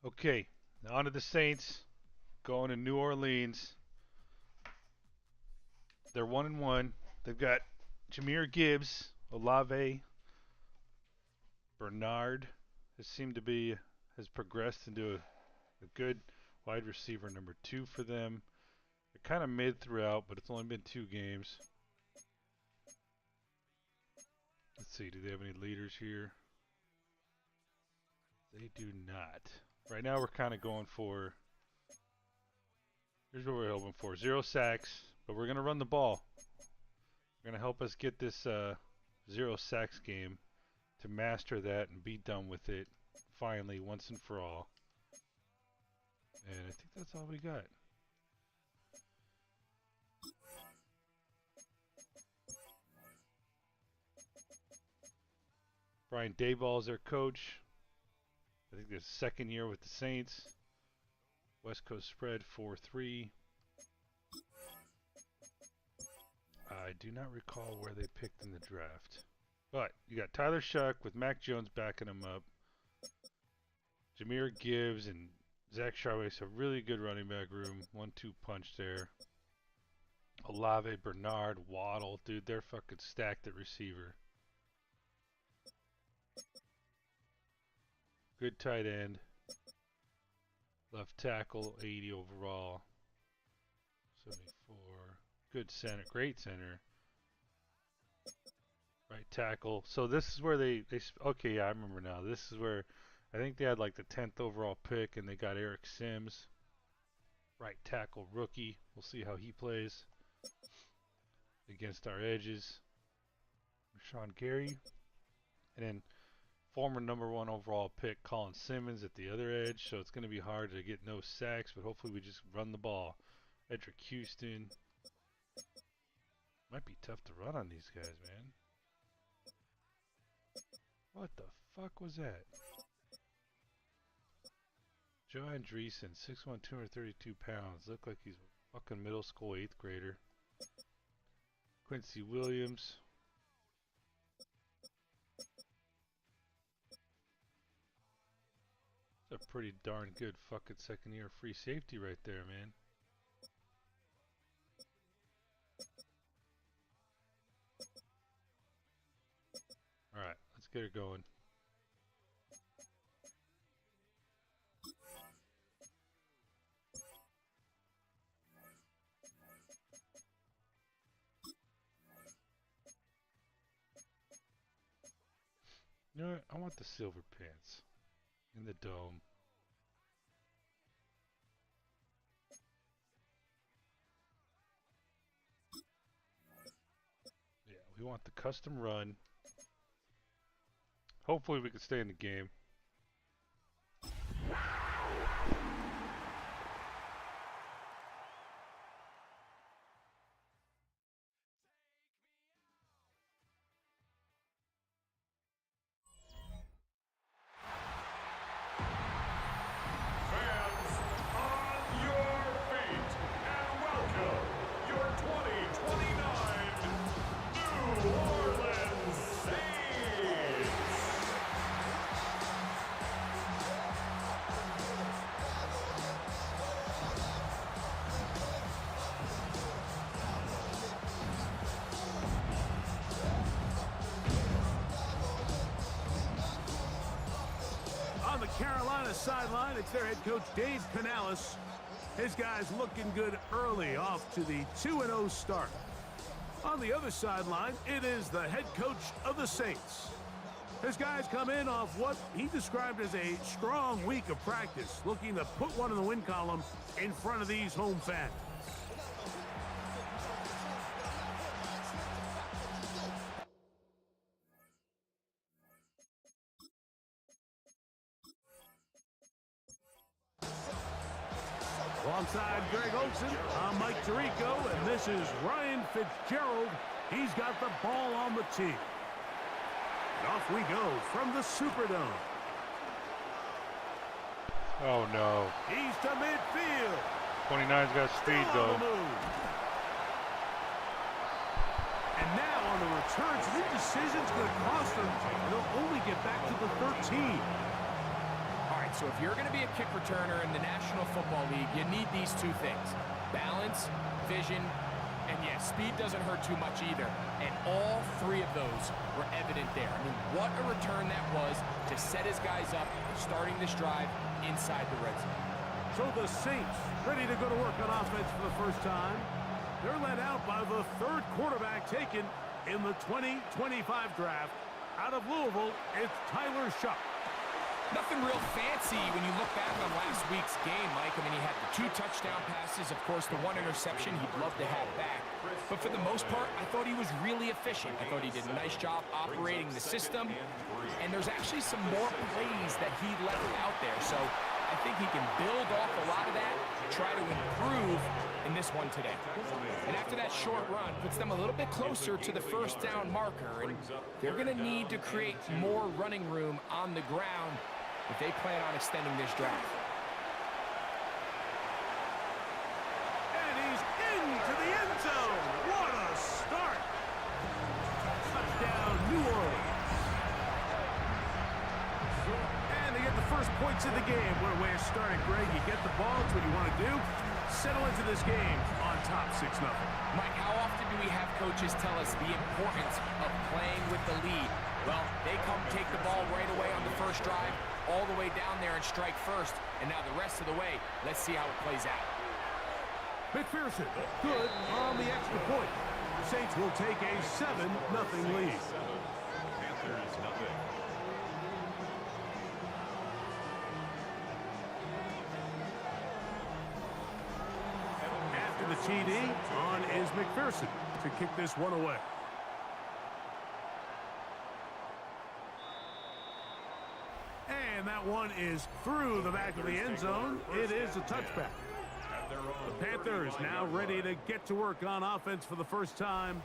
Okay, now on to the Saints going to New Orleans. They're 1-1. They've got Jameer Gibbs, Olave, Bernard has progressed into a good wide receiver number 2 for them. They're kind of mid throughout, but it's only been 2 games. Let's see, do they have any leaders here? They do not. Right now we're kind of going for, here's what we're hoping for. 0 sacks, but we're going to run the ball. We're going to help us get this 0 sacks game to master that and be done with it finally once and for all. And I think that's all we got. Brian Daboll is their coach. I think this second year with the Saints. West Coast spread 4-3. I do not recall where they picked in the draft. But you got Tyler Shuck with Mac Jones backing him up. Jameer Gibbs and Zach Charbonnet, a really good running back room. 1-2 punch there. Olave, Bernard, Waddle. Dude, they're fucking stacked at receiver. Good tight end. Left tackle, 80 overall. 74. Good center. Great center. Right tackle. So this is where they okay, yeah, I remember now. This is where I think they had like the 10th overall pick and they got Eric Sims. Right tackle rookie. We'll see how he plays against our edges. Sean Gary. And then former number 1 overall pick Colin Simmons at the other edge. So it's going to be hard to get no sacks, but hopefully we just run the ball. Edric Houston. Might be tough to run on these guys, man. What the fuck was that? Joe Andreessen, 6'1", 232 pounds. Look like he's a fucking middle school 8th grader. Quincy Williams. That's a pretty darn good fucking second year free safety right there, man. Alright, let's get her going. You know what? I want the silver pants in the dome. Yeah, we want the custom run. Hopefully we can stay in the game. On the Carolina sideline, it's their head coach, Dave Canales. His guys looking good early off to the 2-0 start. On the other sideline, it is the head coach of the Saints. His guys come in off what he described as a strong week of practice, looking to put one in the win column in front of these home fans. Alongside Greg Olsen, I'm Mike Tirico, and this is Ryan Fitzgerald. He's got the ball on the tee. And off we go from the Superdome. Oh no. He's to midfield. 29's got speed though. And now on the return, so this decision's going to cost them. They'll only get back to the 13. All right, So if you're going to be a kick returner in the National Football League, you need these two things: balance, vision, and yes, speed doesn't hurt too much either. And all three of those were evident there. I mean, what a return that was to set his guys up, starting this drive inside the red zone. So the Saints ready to go to work on offense for the first time. They're led out by the third quarterback taken in the 2025 draft. Out of Louisville, it's Tyler Shuck. Nothing real fancy when you look back on last week's game, Mike. I mean, he had the 2 touchdown passes, of course, the 1 interception he'd love to have back. But for the most part, I thought he was really efficient. I thought he did a nice job operating the system. And there's actually some more plays that he left out there. So I think he can build off a lot of that, try to improve in this one today. And after that short run, puts them a little bit closer to the first down marker. And they're going to need to create more running room on the ground if they plan on extending this drive. And he's into the end zone. What a start. Touchdown, New Orleans. And they get the first points of the game. What a way to start it, Greg. You get the ball. It's what you want to do. Settle into this game on top 6-0. Mike, how often do we have coaches tell us the importance of playing with the lead? Well, they come take the ball right away on the first drive, all the way down there and strike first. And now the rest of the way, let's see how it plays out. McPherson, good on the extra point. Saints will take a 7-0 lead. Panthers nothing. After the TD, on is McPherson to kick this one away. And that one is through the back of the end zone. It is a touchback. The Panthers now ready to get to work on offense for the first time.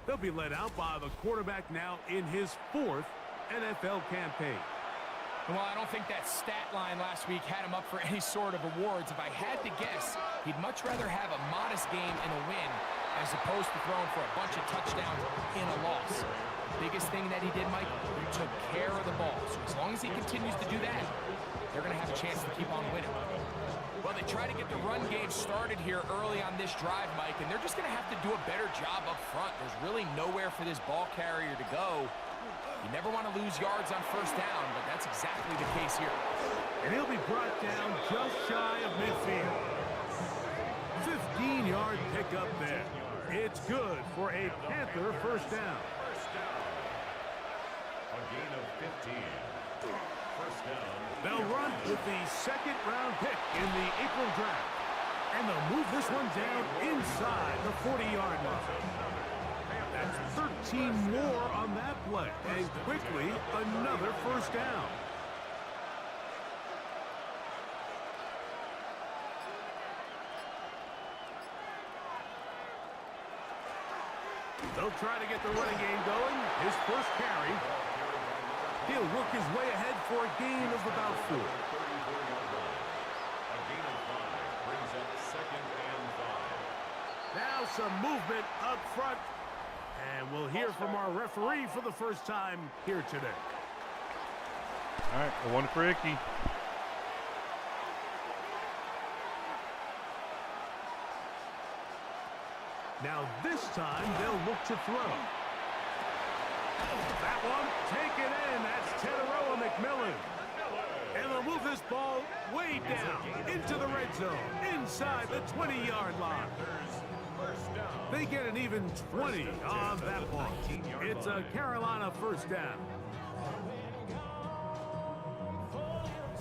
They'll be led out by the quarterback now in his 4th NFL campaign. Well, I don't think that stat line last week had him up for any sort of awards. If I had to guess, he'd much rather have a modest game in a win as opposed to throwing for a bunch of touchdowns in a loss. Biggest thing that he did, Mike, he took care of the ball. So as long as he continues to do that, they're going to have a chance to keep on winning. Well, they try to get the run game started here early on this drive, Mike, and they're just going to have to do a better job up front. There's really nowhere for this ball carrier to go. You never want to lose yards on first down, but that's exactly the case here. And he'll be brought down just shy of midfield. 15-yard pickup there. It's good for a Panther first down. A gain of 15. First down. They'll run with the 2nd-round pick in the April draft. And they'll move this one down inside the 40-yard line. That's 13 more on that play. And quickly, another first down. They'll try to get the running game going. His first carry. He'll work his way ahead for a gain of about 4. A gain of 5 brings up 2nd and 5. Now some movement up front. And we'll hear from our referee for the first time here today. All right, a 1 for Icky. Now this time they'll look to throw. That one taken in. That's Teteroa McMillan. And they'll move this ball way down into the red zone, inside the 20-yard line. They get an even 20 on that ball. It's a Carolina first down.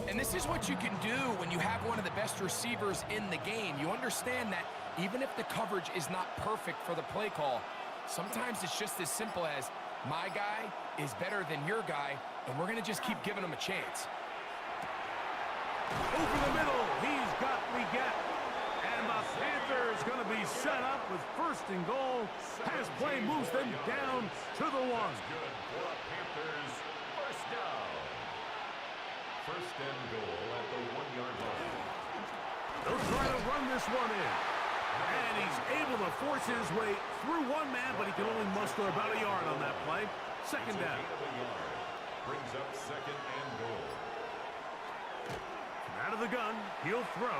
And this is what you can do when you have one of the best receivers in the game. You understand that even if the coverage is not perfect for the play call, sometimes it's just as simple as my guy is better than your guy, and we're going to just keep giving him a chance. Over the middle, he's got Leggett. And the Panthers going to be set up with 1st and goal. Pass play moves them down to the 1. Good for a Panthers first down. 1st and goal at the 1-yard line. They'll try to run this one in. And he's able to force his way through one man, but he can only muster about a yard on that play. 2nd down. Brings up 2nd and goal. Out of the gun, he'll throw.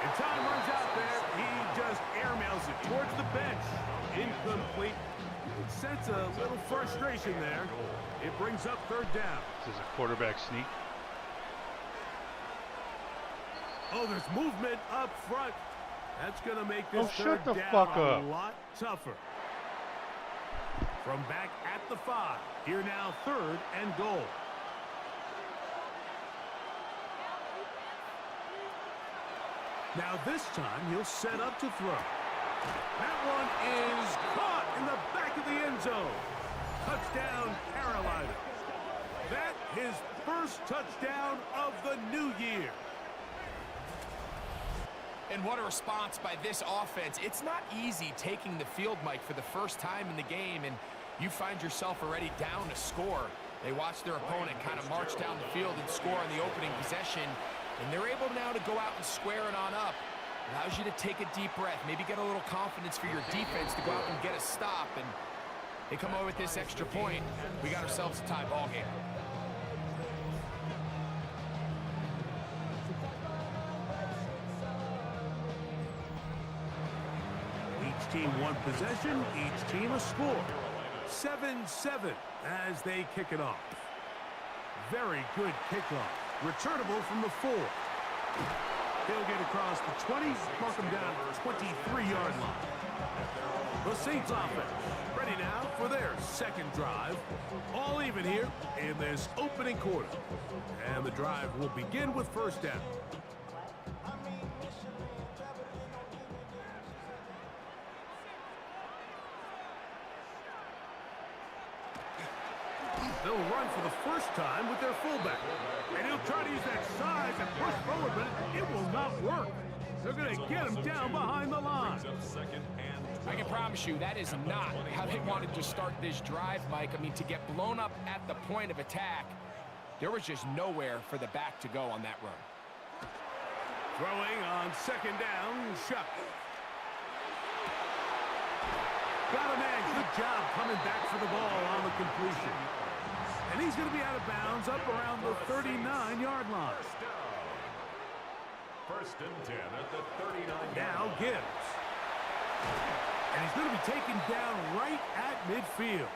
And time runs out there. He just airmails it towards the bench. Incomplete. Sense a little frustration there. It brings up third down. This is a quarterback sneak. Oh, there's movement up front. That's going to make this shut the down fuck a up. lot tougher. From back at the 5. Here now, 3rd and goal. Now this time, he'll set up to throw. That one is caught in the back of the end zone. Touchdown, Carolina. That his first touchdown of the new year. And what a response by this offense. It's not easy taking the field, Mike, for the first time in the game, and you find yourself already down to score. They watch their opponent kind of march down the field and score on the opening possession, and they're able now to go out and square it on up. Allows you to take a deep breath, maybe get a little confidence for your defense to go out and get a stop, and they come over with this extra point. We got ourselves a tie ball game. Each team one possession, each team a score. 7-7 as they kick it off. Very good kickoff. Returnable from the 4. He'll get across the 20, mark him down at the 23-yard line. The Saints offense ready now for their second drive. All even here in this opening quarter. And the drive will begin with first down. They'll run for the first time with their fullback. And he'll try to use that size and push forward, but it will not work. They're going to get him down behind the line. I can promise you that is not how they wanted to start this drive, Mike. I mean, to get blown up at the point of attack, there was just nowhere for the back to go on that run. Throwing on second down, Shuck. Got a man. Good job coming back for the ball on the completion. And he's going to be out of bounds up around the 39-yard line. First and 10 at the 39. Now Gibbs. And he's going to be taken down right at midfield.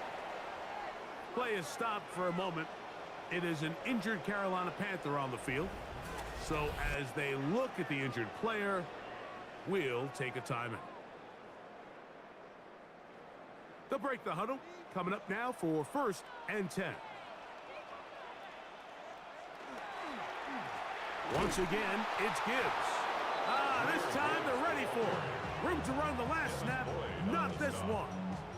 Play is stopped for a moment. It is an injured Carolina Panther on the field. So as they look at the injured player, we'll take a timeout. They'll break the huddle. Coming up now for first and 10. Once again, it's Gibbs. This time they're ready for it. Room to run the last snap, not this one.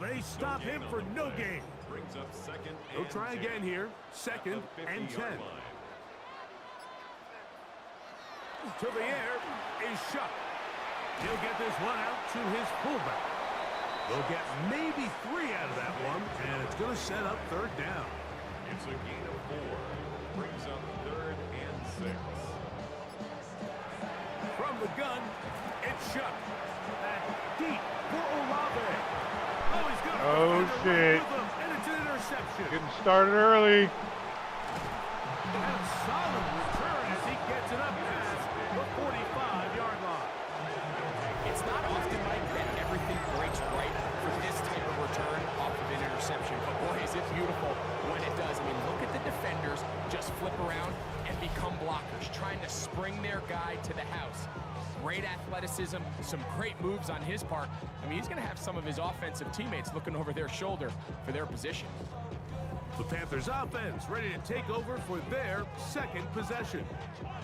They stop him for no gain. Brings up second. They'll try again here. Second and 10. To the air is Shuck. He'll get this one out to his fullback. They'll get maybe 3 out of that one, and it's going to set up third down. It's a gain of 4. Brings up third and 6. From the gun, it's Shuck. That deep for Olave. Oh, he's got shit. And it's an interception. Getting started early. And solid return as he gets it up past the 45-yard line. It's not often like that everything breaks right for this type of return off of an interception. But boy, is it beautiful when it does. I mean, look at the defenders just flip around and become blockers, trying to spring their guy to the house. Great athleticism, some great moves on his part. I mean, he's going to have some of his offensive teammates looking over their shoulder for their position. The Panthers offense ready to take over for their second possession.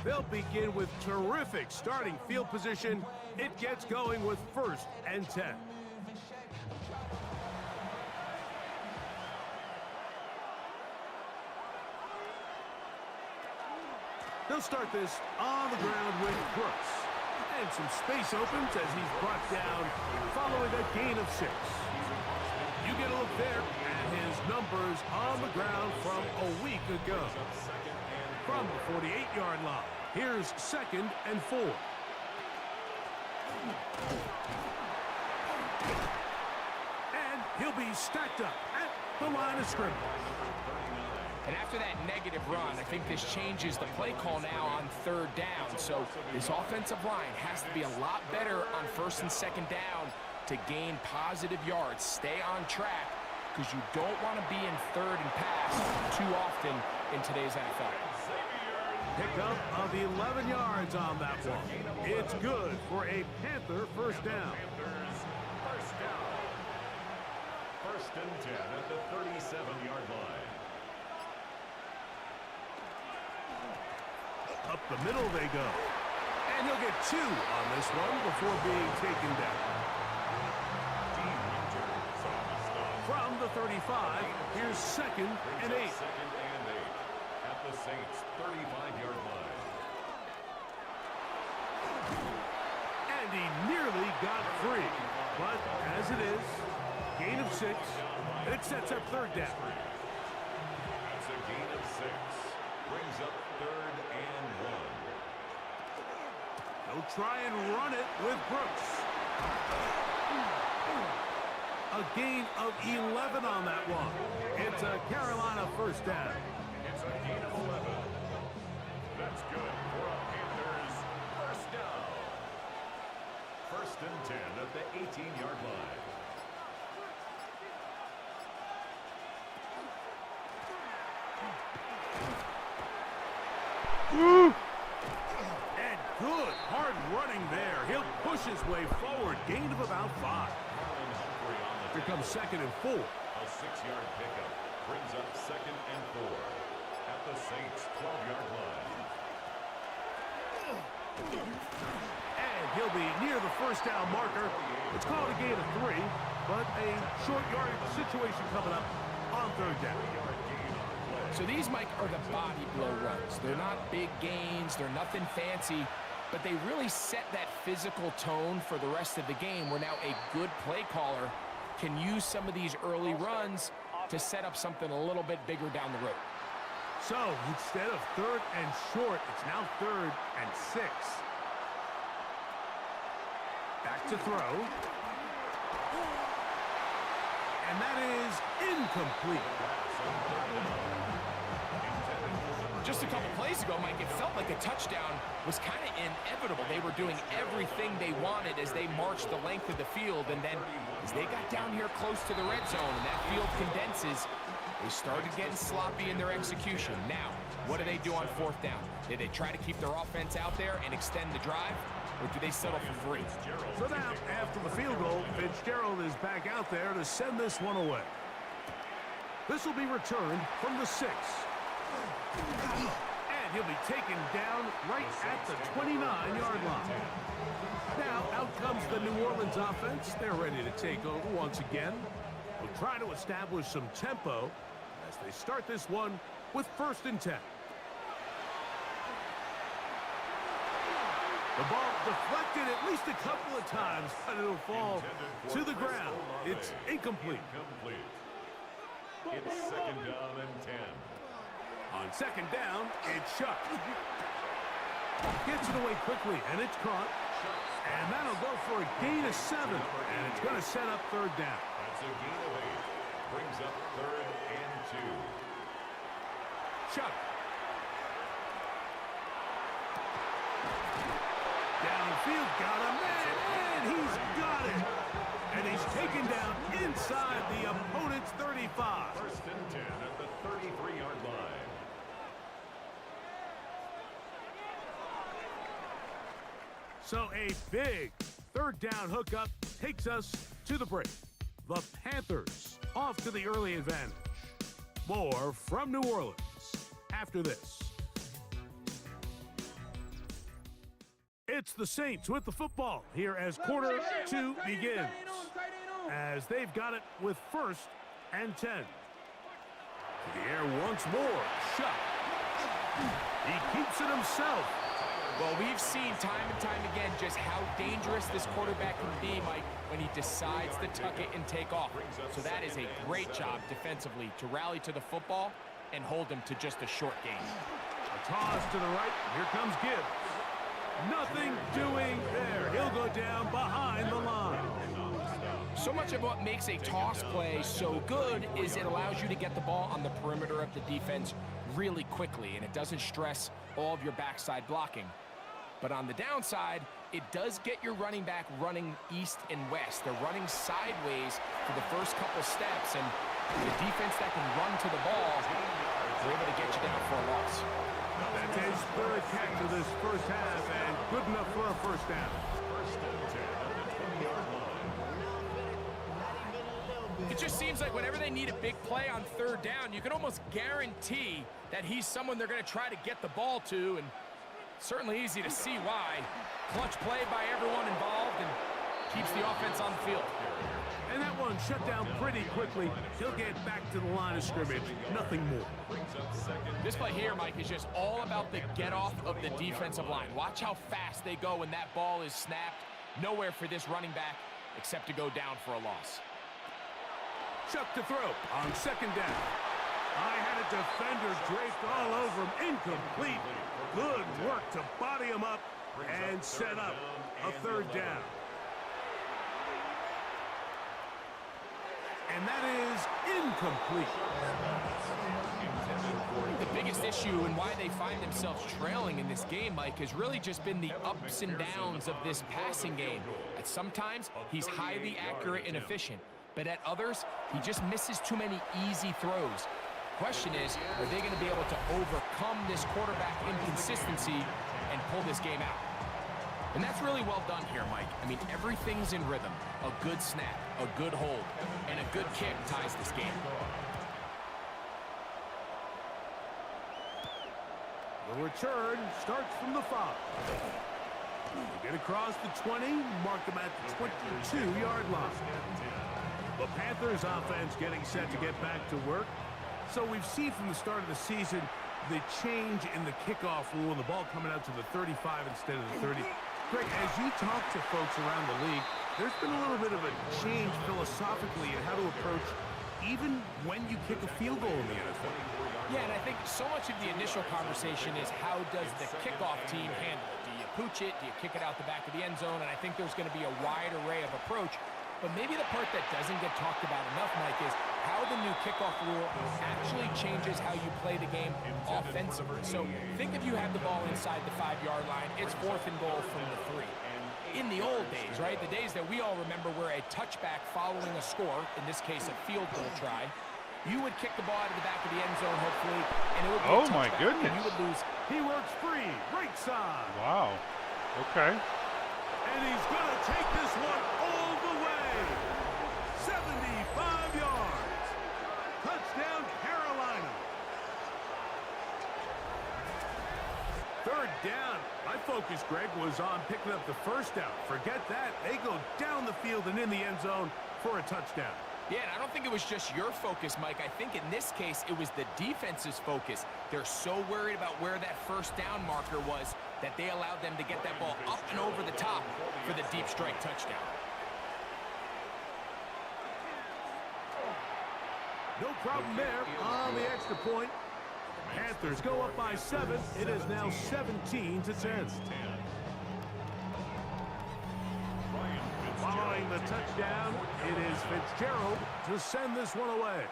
They'll begin with terrific starting field position. It gets going with first and 10. They'll start this on the ground with Brooks. And some space opens as he's brought down following a gain of 6. You get a look there at his numbers on the ground from a week ago. From the 48-yard line, here's second and 4. And he'll be stacked up at the line of scrimmage. And after that negative run, I think this changes the play call now on third down. So this offensive line has to be a lot better on first and second down to gain positive yards. Stay on track, because you don't want to be in third and pass too often in today's NFL. Pickup of 11 yards on that one. It's good for a Panther first down. First and 10 at the 37-yard line. Up the middle they go. And he'll get 2 on this one before being taken down. From the 35, here's second and 8. Second and 8 at the Saints' 35-yard line. And he nearly got free. But as it is, gain of 6. It sets up third down. That's a gain of 6. Brings up third and 1. He'll try and run it with Brooks. A gain of 11 on that one. It's a Carolina first down. It's a gain of 11. That's good for a Panthers first down. First and 10 at the 18-yard line. And good hard running there. He'll push his way forward. Gain of about 5. Here comes second and 4. A 6-yard pickup brings up second and 4 at the Saints' 12-yard line. And he'll be near the first down marker. It's called a gain of 3, but a short yardage situation coming up on third down. So these, Mike, are the body blow runs. They're not big gains. They're nothing fancy. But they really set that physical tone for the rest of the game, where now a good play caller can use some of these early runs to set up something a little bit bigger down the road. So instead of third and short, it's now third and 6. Back to throw. And that is incomplete. Just a couple plays ago, Mike, it felt like a touchdown was kind of inevitable. They were doing everything they wanted as they marched the length of the field, and then as they got down here close to the red zone and that field condenses, they started getting sloppy in their execution. Now, what do they do on fourth down? Did they try to keep their offense out there and extend the drive, or do they settle for 3? So now, after the field goal, Fitzgerald is back out there to send this one away. This will be returned from the 6. And he'll be taken down right at the 29-yard line. Now, out comes the New Orleans offense. They're ready to take over once again. They'll try to establish some tempo as they start this one with first and 10. The ball deflected at least a couple of times, but it'll fall to the ground. It's incomplete. It's second down and 10. On second down, it's Chuck. Gets it away quickly, and it's caught. And that'll go for a gain of 7, and it's going to set up third down. That's a gain of 8. Brings up third and 2. Chuck. Downfield, got a man, and he's got it. And he's taken down inside the opponent's 35. First and 10 at the 33-yard line. So a big third down hookup takes us to the break. The Panthers off to the early advantage. More from New Orleans after this. It's the Saints with the football here as quarter 2 begins. As they've got it with first and 10. To the air once more. Shot. He keeps it himself. Well, we've seen time and time again just how dangerous this quarterback can be, Mike, when he decides to tuck it and take off. So that is a great job defensively to rally to the football and hold him to just a short gain. A toss to the right. Here comes Gibbs. Nothing doing there. He'll go down behind the line. So much of what makes a toss play so good is it allows you to get the ball on the perimeter of the defense really quickly, and it doesn't stress all of your backside blocking. But on the downside, it does get your running back running east and west. They're running sideways for the first couple steps, and the defense that can run to the ball is able to get you down for a loss. That's his third catch of this first half, and good enough for a first down. It just seems like whenever they need a big play on third down, you can almost guarantee that he's someone they're going to try to get the ball to, and certainly easy to see why. Clutch play by everyone involved and keeps the offense on the field. And that one shut down pretty quickly. He'll get back to the line of scrimmage. Nothing more. This play here, Mike, is just all about the get-off of the defensive line. Watch how fast they go when that ball is snapped. Nowhere for this running back except to go down for a loss. Chuck to throw on second down. I had a defender draped all over him. Incomplete. Good work to body him up and set up a third down. And that is incomplete. The biggest issue and why they find themselves trailing in this game, Mike, has really just been the ups and downs of this passing game. At sometimes, he's highly accurate and efficient, but at others, he just misses too many easy throws. Question is, are they going to be able to overcome this quarterback inconsistency and pull this game out? And that's really well done here, Mike. I mean, everything's in rhythm. A good snap, a good hold, and a good kick ties this game. The return starts from the 5. They get across the 20, mark them at the 22-yard line. The Panthers offense getting set to get back to work. So we've seen from the start of the season the change in the kickoff rule, the ball coming out to the 35 instead of the 30. Greg, as you talk to folks around the league, there's been a little bit of a change philosophically in how to approach even when you kick a field goal in the NFL. Yeah, and I think so much of the initial conversation is how does the kickoff team handle it? Do you pooch it? Do you kick it out the back of the end zone? And I think there's going to be a wide array of approach. But maybe the part that doesn't get talked about enough, Mike, is how the new kickoff rule actually changes how you play the game offensively. So think if you have the ball inside the 5-yard line, it's 4th and goal from the 3. In the old days, right, the days that we all remember where a touchback following a score, in this case a field goal try, you would kick the ball out of the back of the end zone, hopefully, and it would be a touchback, my goodness. and you would lose. He works free, right side. Wow. Okay. And he's going to take this one all the way. 75 yards. Touchdown, Carolina. Third down. My focus, Greg, was on picking up the first down. Forget that. They go down the field and in the end zone for a touchdown. Yeah, and I don't think it was just your focus, Mike. I think in this case, it was the defense's focus. They're so worried about where that first down marker was that they allowed them to get that ball up and over the top for the deep strike touchdown. No problem there on the extra point. Panthers go up by 7. It is now 17-10. Following the touchdown, it is Fitzgerald to send this one away.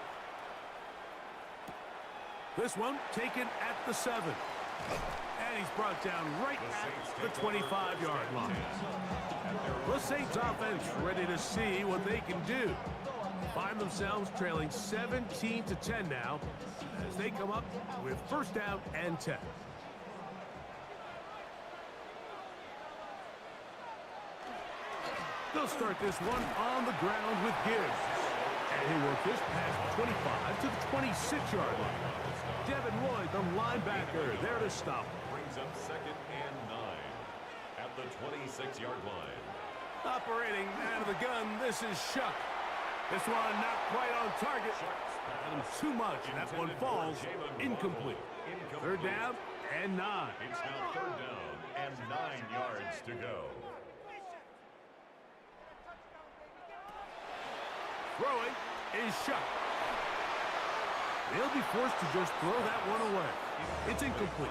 This one taken at the 7. And he's brought down right at the 25-yard line. The Saints offense ready to see what they can do. Find themselves trailing 17-10 now as they come up with first down and 10. They'll start this one on the ground with Gibbs. And he worked this past 25 to the 26-yard line. Devin Lloyd, the linebacker, there to stop. Brings up 2nd and 9 at the 26-yard line. Operating out of the gun, this is Shuck. This one not quite on target. And too much, and that one falls incomplete. Third down and 9. It's now 3rd down and 9 yards to go. Throwing is Shuck. They'll be forced to just throw that one away. It's incomplete.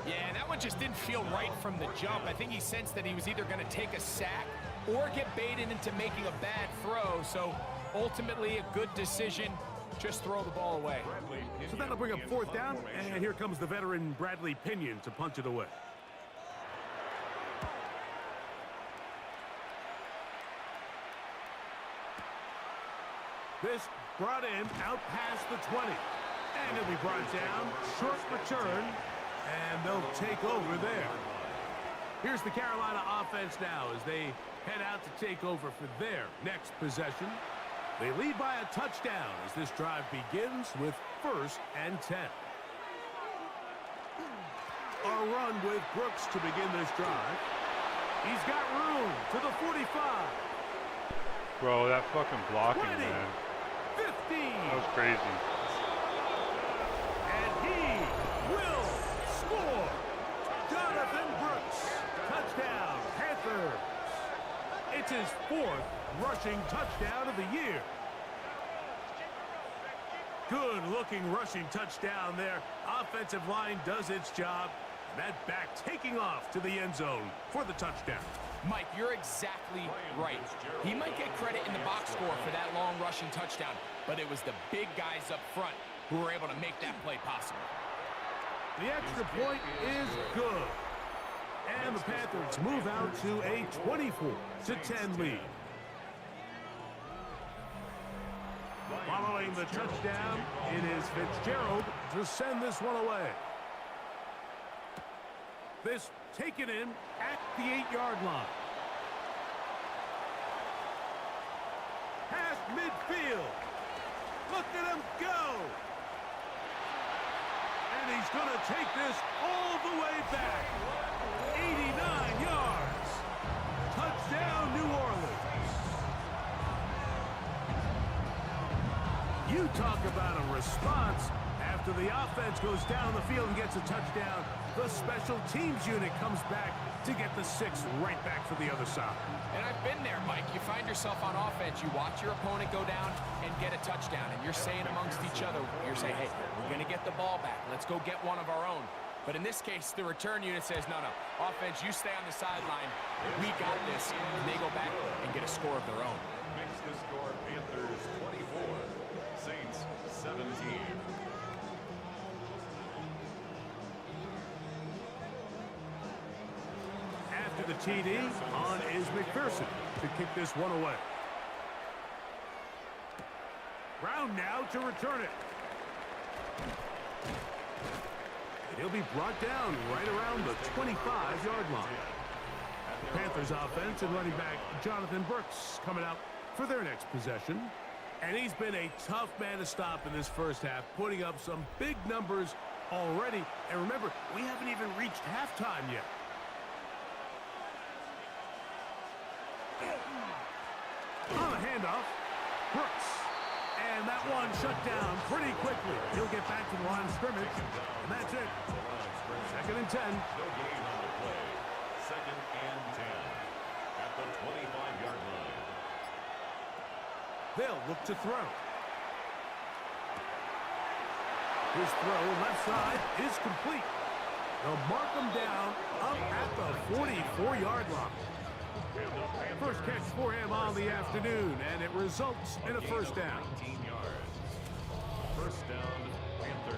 Yeah, that one just didn't feel right from the jump. I think he sensed that he was either going to take a sack or get baited into making a bad throw. So ultimately a good decision. Just throw the ball away. So that'll bring up 4th down, and here comes the veteran Bradley Pinion to punch it away. This brought in out past the 20. And it'll be brought down. Short return. And they'll take over there. Here's the Carolina offense now as they head out to take over for their next possession. They lead by a touchdown as this drive begins with 1st and 10. A run with Brooks to begin this drive. He's got room to the 45. Bro, that fucking blocking, 20, man. 15. That was crazy. And he will score. Jonathan Brooks. Touchdown, Panthers. It's his 4th rushing touchdown of the year. Good-looking rushing touchdown there. Offensive line does its job. That back taking off to the end zone for the touchdown. Mike, you're exactly right. He might get credit in the box score for that long rushing touchdown, but it was the big guys up front who were able to make that play possible. The extra point is good. And the Panthers move out to a 24-10 lead. Following the touchdown, it is Fitzgerald to send this one away. This taken in at the 8-yard line. Past midfield. Look at him go. And he's going to take this all the way back. 89 yards. Touchdown, New Orleans. You talk about a response. After the offense goes down the field and gets a touchdown, the special teams unit comes back to get the 6th right back for the other side. And I've been there, Mike. You find yourself on offense, you watch your opponent go down and get a touchdown, and you're saying amongst each other, you're saying, hey, we're going to get the ball back. Let's go get one of our own. But in this case, the return unit says, no, offense, you stay on the sideline. We got this. And they go back and get a score of their own. Makes the score Panthers 24, Saints 17. After the TD, on is McPherson to kick this one away. Brown now to return it. And he'll be brought down right around the 25-yard line. The Panthers offense and running back Jonathan Brooks coming out for their next possession. And he's been a tough man to stop in this first half, putting up some big numbers already. And remember, we haven't even reached halftime yet. On the handoff, Brooks. And that one shut down pretty quickly. He'll get back to the line of scrimmage. And that's it. 2nd and 10. No gain on the play. 2nd and 10 at the 25-yard line. They'll look to throw. His throw left side is complete. They'll mark him down up at the 44-yard line. First catch for him on the afternoon, and it results in a first down. 19 yards. First down, Panthers.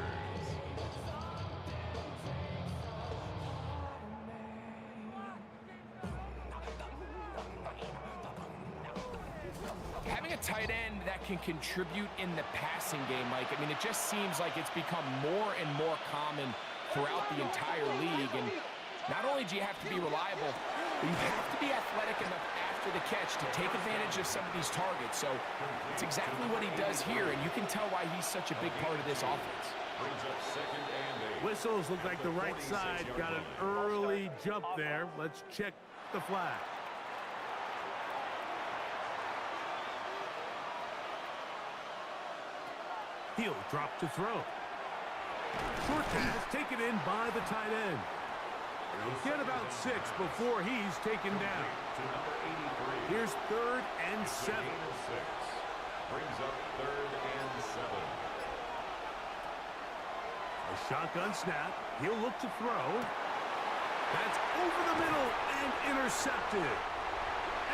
Having a tight end that can contribute in the passing game, Mike, I mean, it just seems like it's become more and more common throughout the entire league. And not only do you have to be reliable, but you have to be athletic enough after the catch to take advantage of some of these targets. So it's exactly what he does here, and you can tell why he's such a big part of this offense. Brings up 2nd and 8. Whistles look like the right side got an early jump there. Let's check the flag. He'll drop to throw. Short pass taken in by the tight end. He'll get about 6 before he's taken down. To number 83. Here's 3rd and 7. Gain of 6. Brings up 3rd and 7. A shotgun snap. He'll look to throw. That's over the middle and intercepted.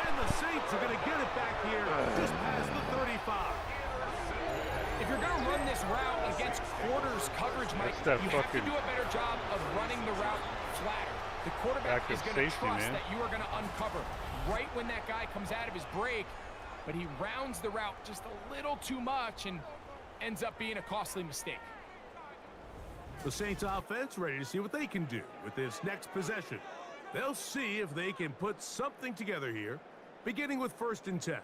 And the Saints are going to get it back here just past the 35. If you're going to run this route against quarters coverage, Mike, you have to do a better job of running the route flatter. The quarterback is going to trust that you are going to uncover right when that guy comes out of his break, but he rounds the route just a little too much and ends up being a costly mistake. The Saints offense ready to see what they can do with this next possession. They'll see if they can put something together here, beginning with 1st and 10.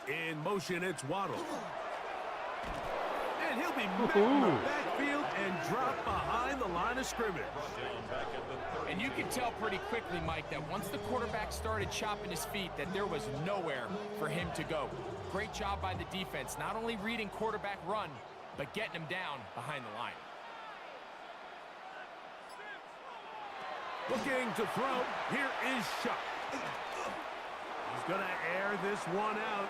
In motion, it's Waddle. And he'll be met in the backfield and drop behind the line of scrimmage. And you can tell pretty quickly, Mike, that once the quarterback started chopping his feet, that there was nowhere for him to go. Great job by the defense, not only reading quarterback run, but getting him down behind the line. Looking to throw. Here is Shuck. He's going to air this one out.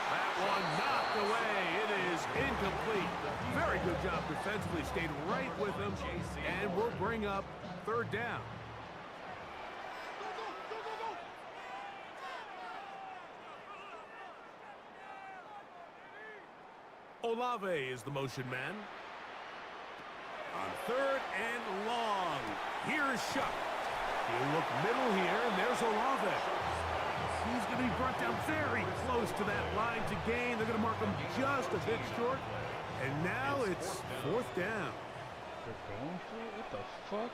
That one knocked away. It is incomplete. Very good job defensively. Stayed right with him. And we'll bring up 3rd down. Olave is the motion man. On 3rd and long. Here's Shuck. You look middle here, and there's Olave. He's going to be brought down very close to that line to gain. They're going to mark him just a bit short. And now it's 4th down. They're going for it? What the fuck?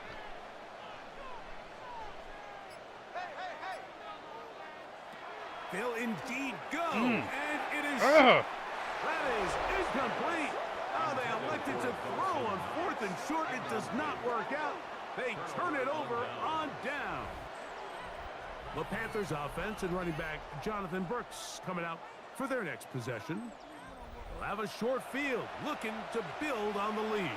They'll indeed go. And it is... That is incomplete. Oh, they elected to throw on 4th and short. It does not work out. They turn it over on down. The Panthers offense and running back Jonathan Brooks coming out for their next possession. They'll have a short field looking to build on the lead.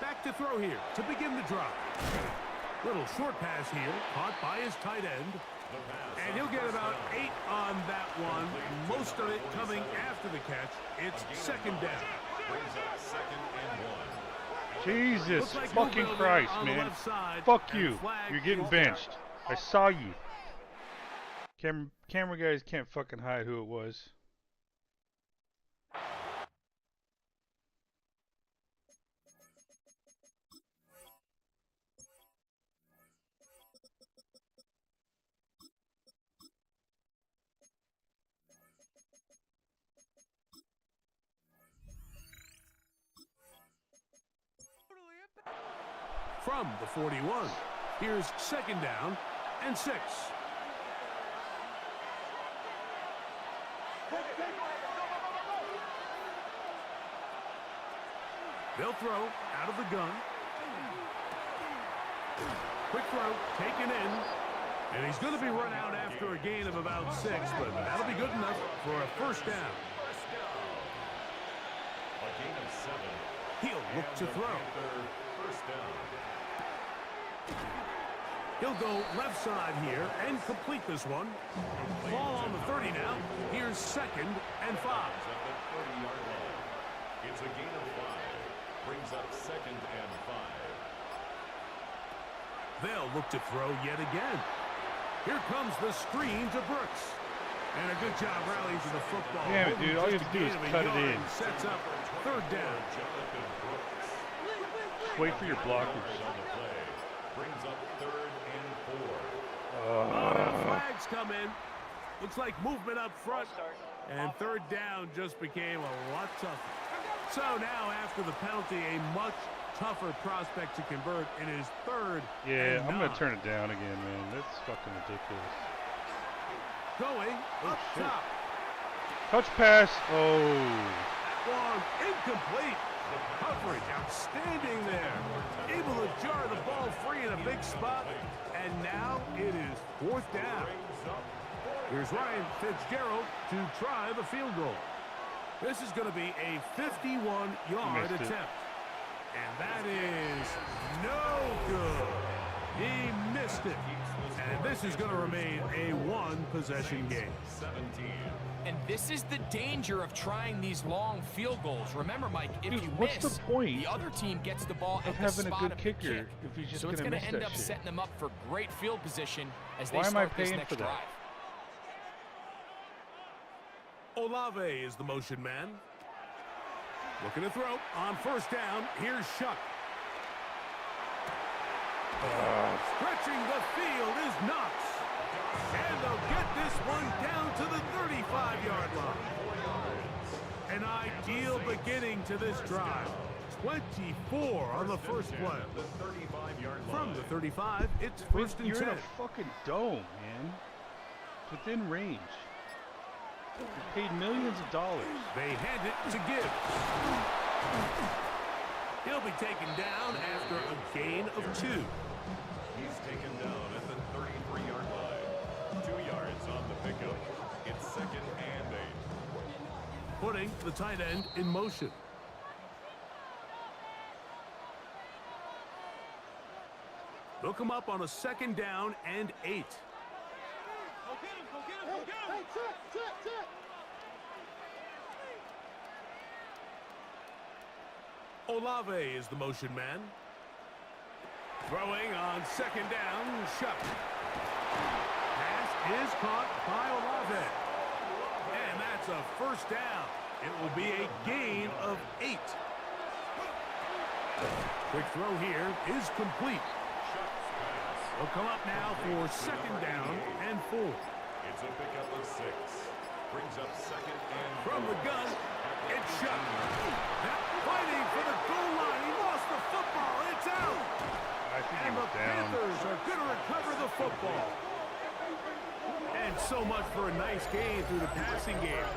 Back to throw here to begin the drive. Little short pass here, caught by his tight end. And he'll get about 8 on that one. Most of it coming after the catch. It's 2nd down. Jesus fucking Christ, man. Fuck you. You're getting benched. I saw you. Camera guys can't fucking hide who it was. From the 41, here's 2nd down and 6. They'll throw out of the gun. Quick throw, taken in. And he's going to be run out after a gain of about 6, but that'll be good enough for a 1st down. A gain of 7. He'll look to throw. 1st down. He'll go left side here and complete this one. Ball on the 30 now. Here's 2nd and 5. At the 30-yard line. It's a gain of 5. Brings up 2nd and 5. They'll look to throw yet again. Here comes the screen to Brooks. And a good job rallying to the football. Damn it, dude. All you have to do is cut it in. Sets up 3rd down. Just wait for your blockers. Brings up 3rd and 4. Flags come in. Looks like movement up front. And 3rd down just became a lot tougher. So now after the penalty, a much tougher prospect to convert in his 3rd. Yeah, I'm going to turn it down again, man. That's fucking ridiculous. Going up top. Touch pass. Oh. One incomplete. Coverage outstanding there. Able to jar the ball free in a big spot. And now it is 4th down. Here's Ryan Fitzgerald to try the field goal. This is going to be a 51-yard attempt. And that is no good. He missed it. And this is going to remain a one-possession game. 17. And this is the danger of trying these long field goals. Remember, Mike, if Dude, you what's miss, the point the other team gets the ball of at the having a spot good of the kicker kick. if he's just So it's going going to to miss end that up shit? setting them up for great field position as they Why am I start this paying next for that? drive. Olave is the motion man. Looking to throw on first down. Here's Shuck. Stretching the field is Knox. And they'll get this one down to the 35-yard line. An ideal beginning to this drive. 24 on the first play. The 35-yard line. From the 35, it's first and You're 10. in a fucking dome, man. Within range. You're paid millions of dollars. They hand it to Gibbs. He'll be taken down after a gain of 2. He's taken down at the 33-yard line. 2 yards on the pickup. It's second and 8. Putting the tight end in motion. They'll come up on a second down and 8. Olave is the motion man. Throwing on second down, Shuck. Pass is caught by Olave. And that's a first down. It will be a gain of 8. Quick throw here is complete. Will come up now for second down and 4. It's a pickup of 6. Brings up second and From the gun, it's Shuck. Fighting for the goal line. He lost the football. It's out. I think he And the was down. Panthers are going to recover the football. And so much for a nice gain through the passing game.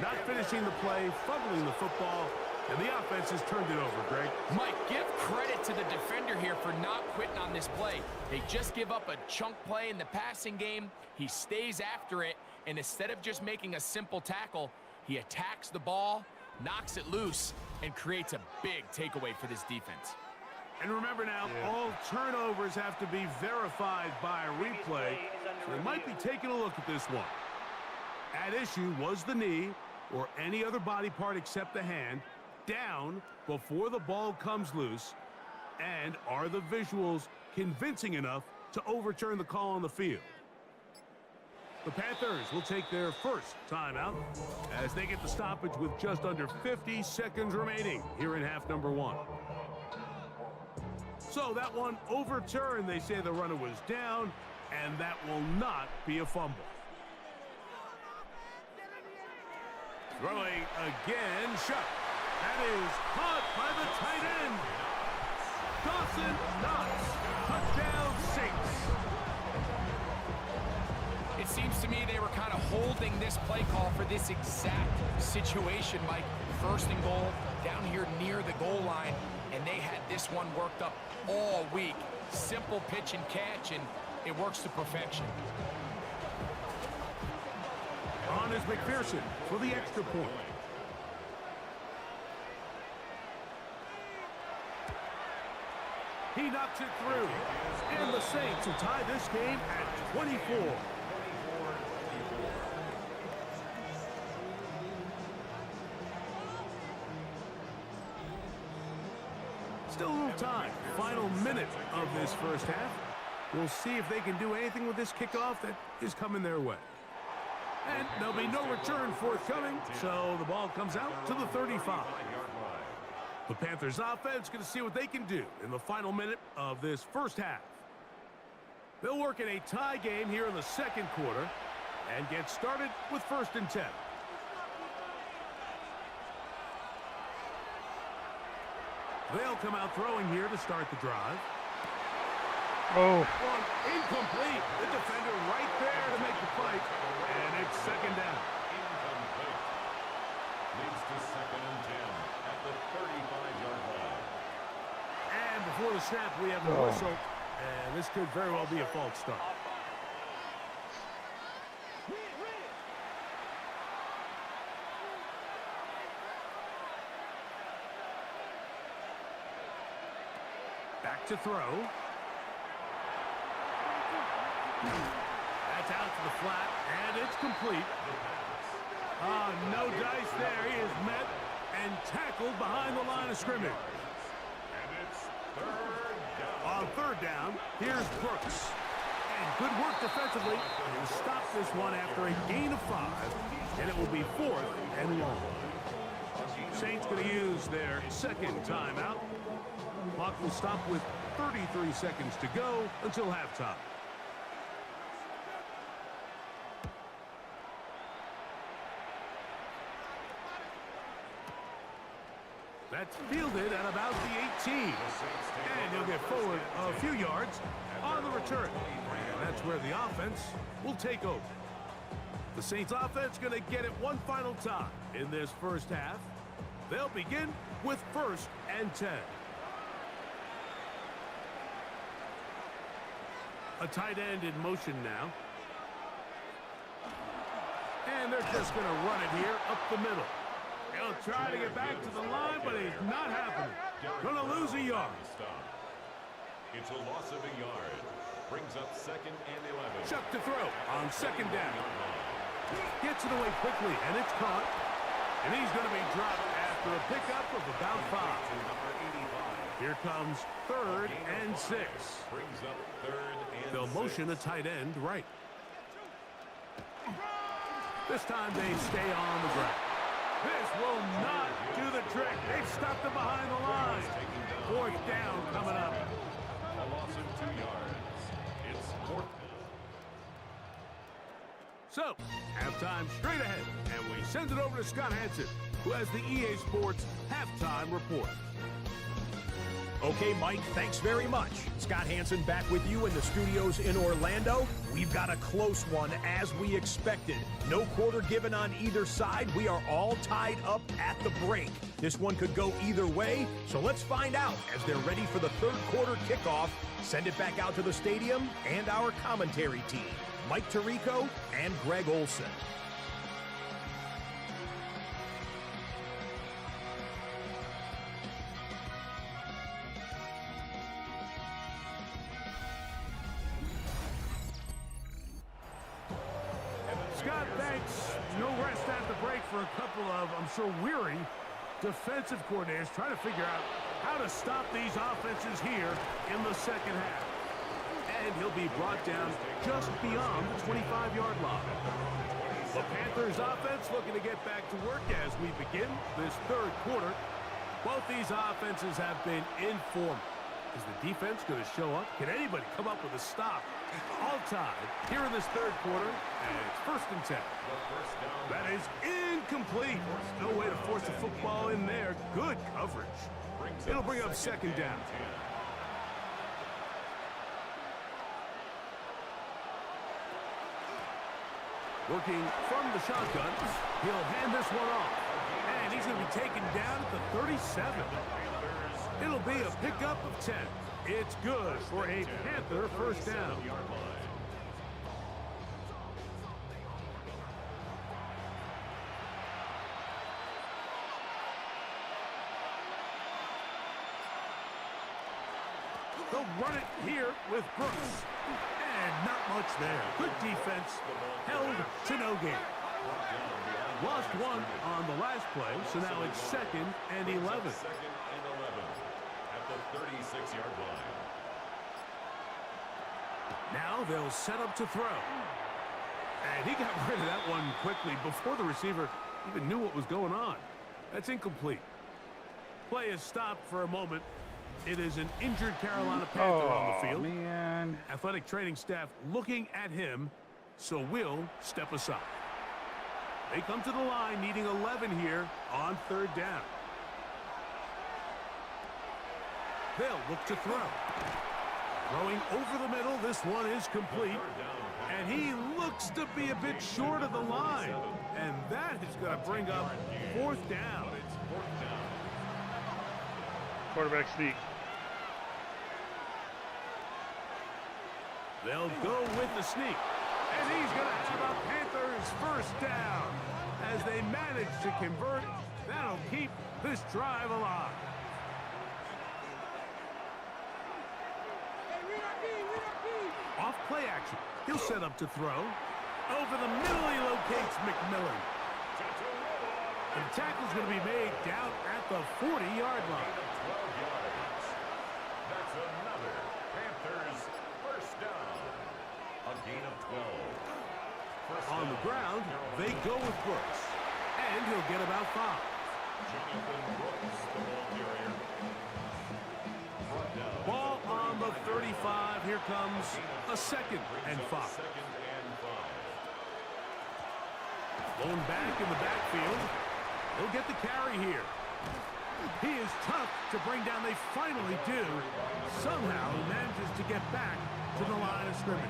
Not finishing the play, fumbling the football, and the offense has turned it over, Greg. Mike, give credit to the defender here for not quitting on this play. They just give up a chunk play in the passing game. He stays after it, and instead of just making a simple tackle, he attacks the ball, knocks it loose, and creates a big takeaway for this defense. And remember now, all turnovers have to be verified by a replay, so they might be taking a look at this one. At issue was the knee, or any other body part except the hand, down before the ball comes loose, and are the visuals convincing enough to overturn the call on the field? The Panthers will take their first timeout as they get the stoppage with just under 50 seconds remaining here in half number 1. So that one overturned. They say the runner was down, and that will not be a fumble. Throwing again, Shuck. That is caught by the tight end. Dawson Knox. Touchdown Saints. It seems to me they were kind of holding this play call for this exact situation, Mike. First and goal, down here near the goal line, and they had this one worked up all week. Simple pitch and catch, and it works to perfection. On is McPherson for the extra point. He knocks it through. And the Saints will tie this game at 24. Still a little time. Final minute of this first half. We'll see if they can do anything with this kickoff that is coming their way. And there'll be no return forthcoming, so the ball comes out to the 35. The Panthers offense going to see what they can do in the final minute of this first half. They'll work in a tie game here in the second quarter and get started with first and 10. They'll come out throwing here to start the drive. Oh, One incomplete. The defender right there to make the fight. And it's second down. Incomplete. Leads to second and 10 at the 35-yard line. And before the snap, we have the whistle. And this could very well be a false start. Back to throw. That's out to the flat, and it's complete. No dice there. He is met and tackled behind the line of scrimmage. And it's third down. On third down, here's Brooks. And good work defensively. And stop this one after a gain of 5. And it will be 4th and long. Saints going to use their second timeout. Clock will stop with 33 seconds to go until halftime. That's fielded at about the 18. And he'll get forward a few yards on the return. And that's where the offense will take over. The Saints offense going to get it one final time in this first half. They'll begin with 1st and 10. A tight end in motion now. And they're just going to run it here up the middle. He'll try to get back to the line, but it's not happening. Going to lose a yard. It's a loss of a yard. Brings up 2nd and 11. Chuck to throw on 2nd down. Gets it away quickly, and it's caught. And he's going to be dropped after a pickup of about 5. Here comes 3rd and 6. Brings up 3rd and They'll motion a tight end right. This time they stay on the ground. This will not do the trick. They've stopped him behind the line. 4th down coming up. A loss of 2 yards. It's 4th. So, halftime straight ahead. And we send it over to Scott Hansen, who has the EA Sports halftime report. Okay, Mike, thanks very much. Scott Hansen back with you in the studios in Orlando. We've got a close one, as we expected. No quarter given on either side. We are all tied up at the break. This one could go either way, so let's find out as they're ready for the third quarter kickoff. Send it back out to the stadium and our commentary team, Mike Tirico and Greg Olson. Scott, thanks. No rest at the break for a couple of, I'm sure, weary defensive coordinators trying to figure out how to stop these offenses here in the second half. And he'll be brought down just beyond the 25-yard line. The Panthers offense looking to get back to work as we begin this third quarter. Both these offenses have been informed. Is the defense going to show up? Can anybody come up with a stop? All tied here in this third quarter, and it's 1st and 10. That is incomplete. No way to force the football in there. Good coverage. It'll bring up 2nd down. Working from the shotgun, he'll hand this one off. And he's going to be taken down at the 37. It'll be a pickup of 10. It's good for a Panther 1st down. They'll run it here with Brooks. And not much there. Good defense. Held to no gain. Lost one on the last play, so now it's 2nd and 11. 2nd and 11 at the 36-yard line. Now they'll set up to throw. And he got rid of that one quickly before the receiver even knew what was going on. That's incomplete. Play is stopped for a moment. It is an injured Carolina Panther on the field. Man. Athletic training staff looking at him, so we'll step aside. They come to the line needing 11 here on 3rd down. They'll look to throw. Throwing over the middle, this one is complete. And he looks to be a bit short of the line. And that is going to bring up 4th down. Quarterback sneak. They'll go with the sneak. And he's going to have a Panthers 1st down. As they manage to convert, that'll keep this drive alive. Off play play action. He'll set up to throw. Over the middle, he locates McMillan. And the tackle's going to be made down at the 40-yard line. 12 yards. That's another Panthers first down. A gain of 12. On the ground, they go with Brooks. And he'll get about 5. Jonathan Brooks, the ball carrier. Ball on the 35. Here comes a 2nd and 5. Second and 5. Blown back in the backfield. He'll get the carry here. He is tough to bring down. They finally do. Somehow he manages to get back to the line of scrimmage.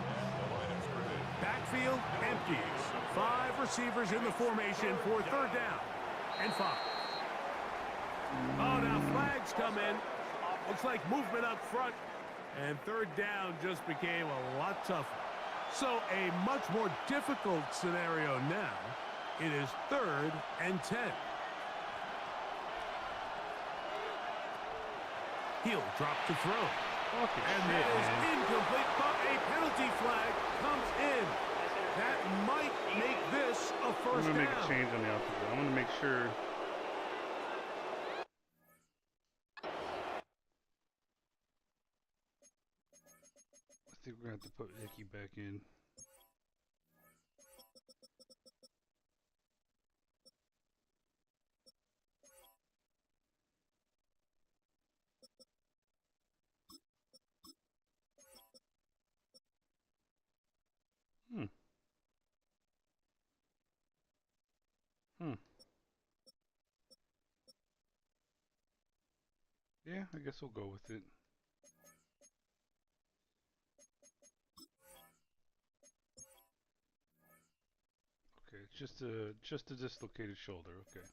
Backfield empties. 5 receivers in the formation for 3rd down and 5. Oh, now flags come in. Looks like movement up front. And 3rd down just became a lot tougher. So a much more difficult scenario now. It is 3rd and 10. He'll drop to throw. And that is incomplete, but a penalty flag comes in. That might make this a first down. I'm going to make a change on the offense. I want to make sure. I think we're going to have to put Hickey back in. Yeah, I guess we'll go with it. Okay, it's just a dislocated shoulder. Okay.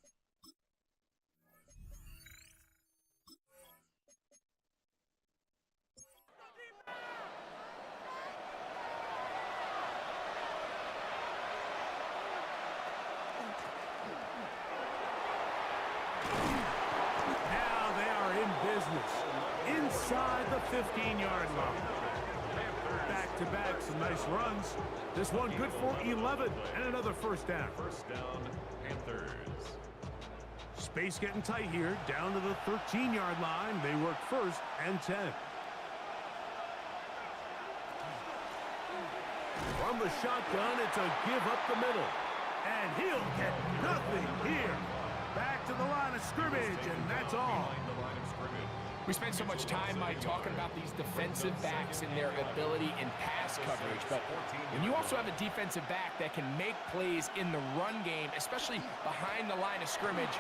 Inside the 15-yard line. Back-to-back, some nice runs. This one good for 11 and another first down. First down, Panthers. Space getting tight here. Down to the 13-yard line. They work 1st and 10. From the shotgun, it's a give up the middle. And he'll get nothing here. Back to the line of scrimmage, and that's all. We spend so much time, Mike, talking about these defensive backs and their ability in pass coverage. But when you also have a defensive back that can make plays in the run game, especially behind the line of scrimmage,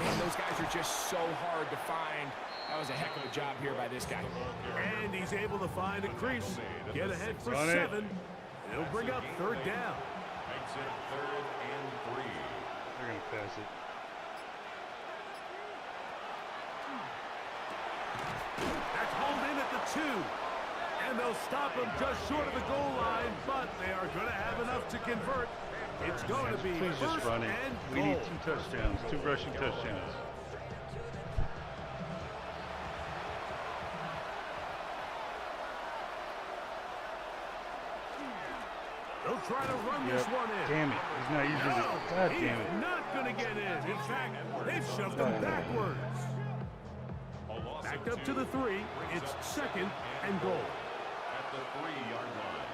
man, those guys are just so hard to find. That was a heck of a job here by this guy. And he's able to find a crease. Get ahead for 7. He'll bring up 3rd down. Makes it 3rd and 3. They're going to pass it. That's hauled in at the 2. And they'll stop him just short of the goal line, but they are going to have enough to convert. It's going to be Please just first run it. and We goal. need 2 touchdowns, 2 rushing touchdowns. They'll try to run this one in. Damn it. He's not using No, it. God he's damn it. not going to get in. In fact, they've shoved him backwards. Backed up to the 3. It's 2nd and goal. At the 3-yard line.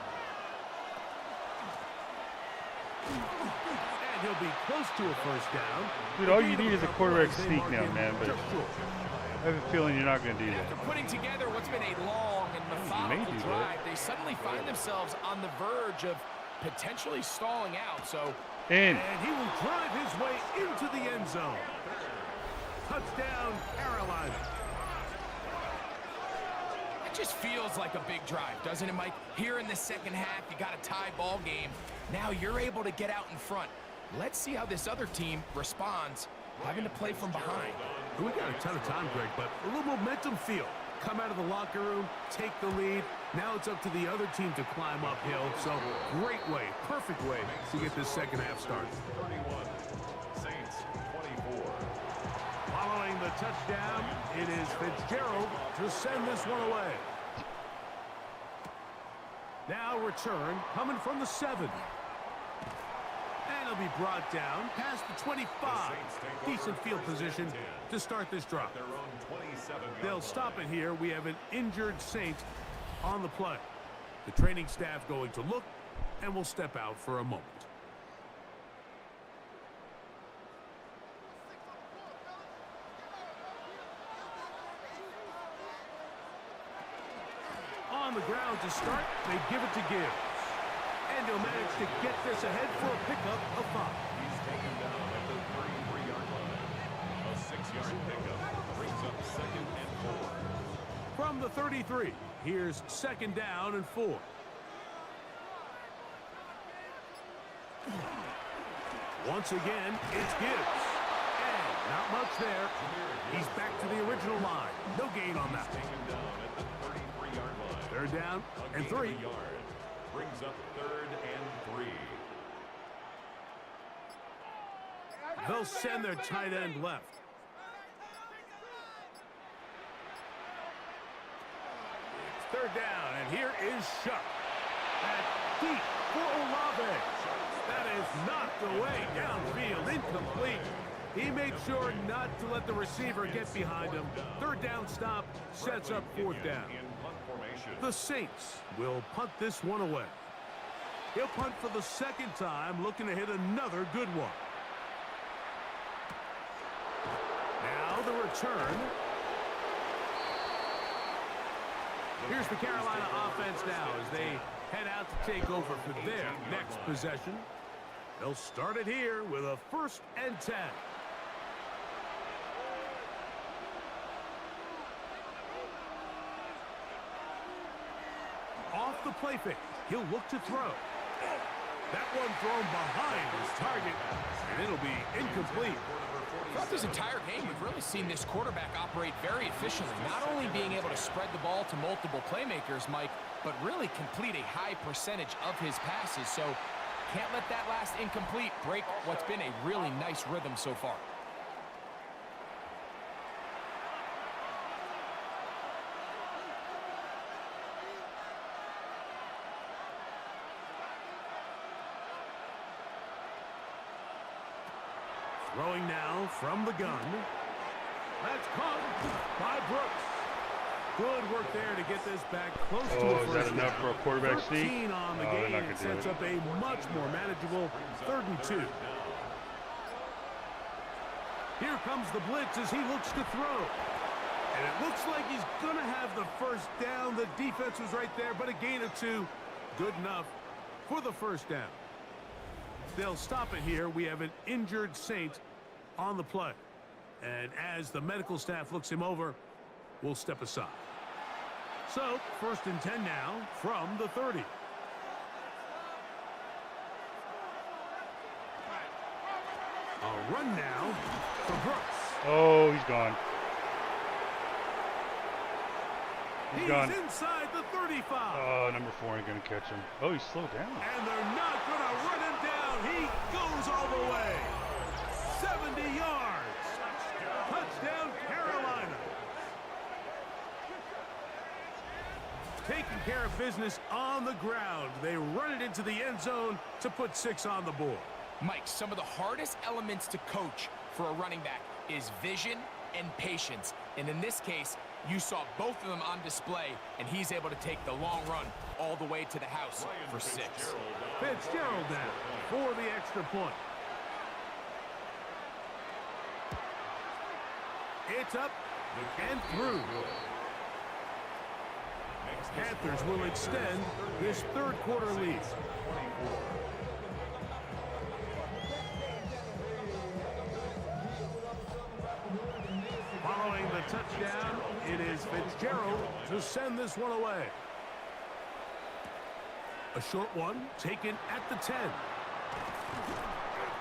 And he'll be close to a first down. Dude, all you need is a quarterback sneak now, man. But I have a feeling you're not going to do that. After putting together what's been a long and methodical drive, they suddenly find themselves on the verge of potentially stalling out. So, and he will drive his way into the end zone. Touchdown, Carolina. it just feels like a big drive, doesn't it, Mike? Here in the second half, you got a tie ball game. Now you're able to get out in front. Let's see how this other team responds, having to play from behind. We got a ton of time, Greg, but a little momentum feel. Come out of the locker room, take the lead. Now it's up to the other team to climb uphill. So great way, perfect way to get this second half started. 31, Saints 24. Following the touchdown, it is Fitzgerald to send this one away. Now return coming from the 7. And it'll be brought down past the 25. Decent field position to start this drive. They'll stop it here. We have an injured Saint on the play. The training staff going to look, and we'll step out for a moment. On the ground to start, they give it to Gibbs. And he'll manage to get this ahead for a pickup of 5. He's taken down at the 33-yard line. A 6-yard pickup brings up 2nd and 4. From the 33, here's 2nd down and 4. Once again, it's Gibbs. And not much there. He's back to the original line. No gain on that. Taken down at the 33-yard line. 3rd down and 3. Brings up 3rd and 3. They'll send their tight end left. It's 3rd down, and here is Shuck. At deep for Olave. That is knocked away downfield, incomplete. He made sure not to let the receiver get behind him. 3rd down stop sets up 4th down. The Saints will punt this one away. He'll punt for the 2nd time, looking to hit another good one. Now the return. Here's the Carolina offense now as they head out to take over for their next possession. They'll start it here with a 1st and 10. Off the play fake, he'll look to throw. That one thrown behind his target, and it'll be incomplete. Throughout this entire game, we've really seen this quarterback operate very efficiently, not only being able to spread the ball to multiple playmakers, Mike, but really complete a high percentage of his passes. So can't let that last incomplete break what's been a really nice rhythm so far. Throwing now from the gun. That's caught by Brooks. Good work there to get this back close to a Is that first enough down. for a quarterback sneak? 13 on the No, they're game not gonna do sets it. up a much more manageable 3rd and 2. Here comes the blitz as he looks to throw. And it looks like he's going to have the 1st down. The defense was right there, but a gain of 2. Good enough for the 1st down. They'll stop it here. We have an injured Saint on the play. And as the medical staff looks him over, we'll step aside. So, 1st and 10 now from the 30. A run now for Brooks. Oh, he's gone. He's gone. Inside the 35. Oh, number 4 ain't going to catch him. Oh, he's slowed down. And they're not going to run him down. He goes all the way. 70 yards. Touchdown, Carolina. Taking care of business on the ground. They run it into the end zone to put 6 on the board. Mike, some of the hardest elements to coach for a running back is vision and patience. And in this case, you saw both of them on display, and he's able to take the long run all the way to the house for 6. Fitzgerald down for the extra point. It's up and through. Panthers will extend this 3rd quarter lead. Following the touchdown, it is Fitzgerald to send this one away. A short one taken at the 10.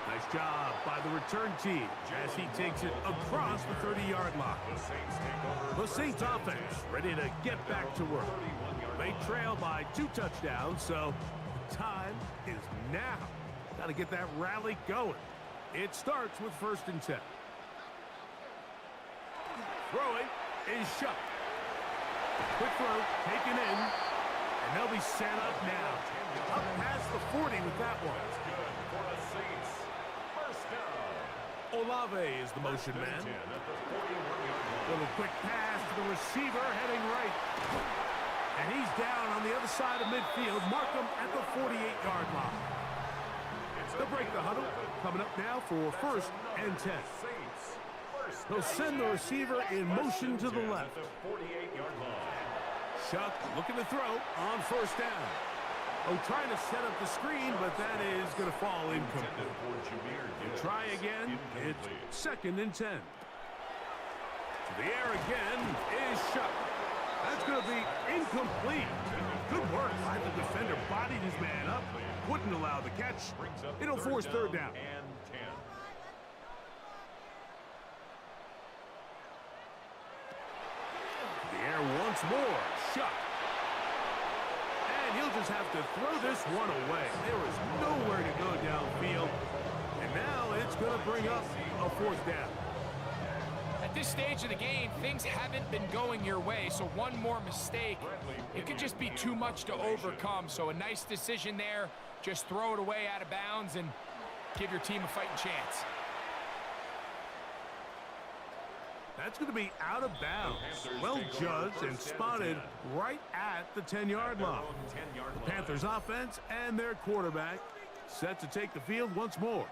Nice job by the return team as he takes it across the 30-yard line. The Saints offense ready to get back to work. They trail by 2 touchdowns, so the time is now. Got to get that rally going. It starts with 1st and 10. Throwing is Shuck. Quick throw taken in. And they'll be set up now. Up past the 40 with that one. That's good for the Saints. First down. Olave is the motion man. 10 at the 41-yard line. Little quick pass to the receiver heading right. And he's down on the other side of midfield. Mark him at the 48-yard line. They'll break the huddle. Coming up now for first and 10. They'll send the receiver in motion to the left. At the 48-yard line. Shuck looking to throw on first down. Oh, trying to set up the screen, but that is going to fall incomplete. Try again. It's second and 10. To the air again is Shuck. That's going to be incomplete. Good work by the defender. Bodied his man up. Wouldn't allow the catch. It'll force third down. And 10. The air once more. Shuck. And he'll just have to throw this one away. There is nowhere to go downfield. And now it's going to bring up a fourth down. At this stage of the game, things haven't been going your way, so one more mistake, it could just be too much to overcome. So a nice decision there. Just throw it away out of bounds and give your team a fighting chance. That's going to be out of bounds. Well judged and spotted right at the 10-yard line. The Panthers offense and their quarterback set to take the field once more.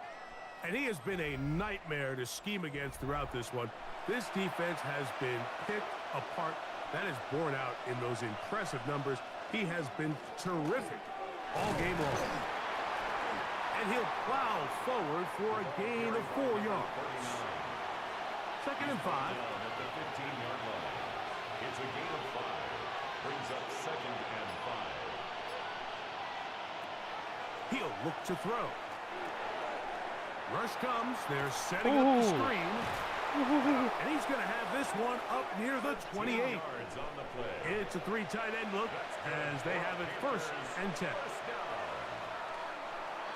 And he has been a nightmare to scheme against throughout this one. This defense has been picked apart. That is borne out in those impressive numbers. He has been terrific all game long. And he'll plow forward for a gain of 4 yards. Second and 5. At the 15-yard line. It's a gain of 5. Brings up second and 5. He'll look to throw. Rush comes. They're setting up the screen. And he's going to have this one up near the 28. Yards on the play. It's a 3 tight end look as they have it first and 10.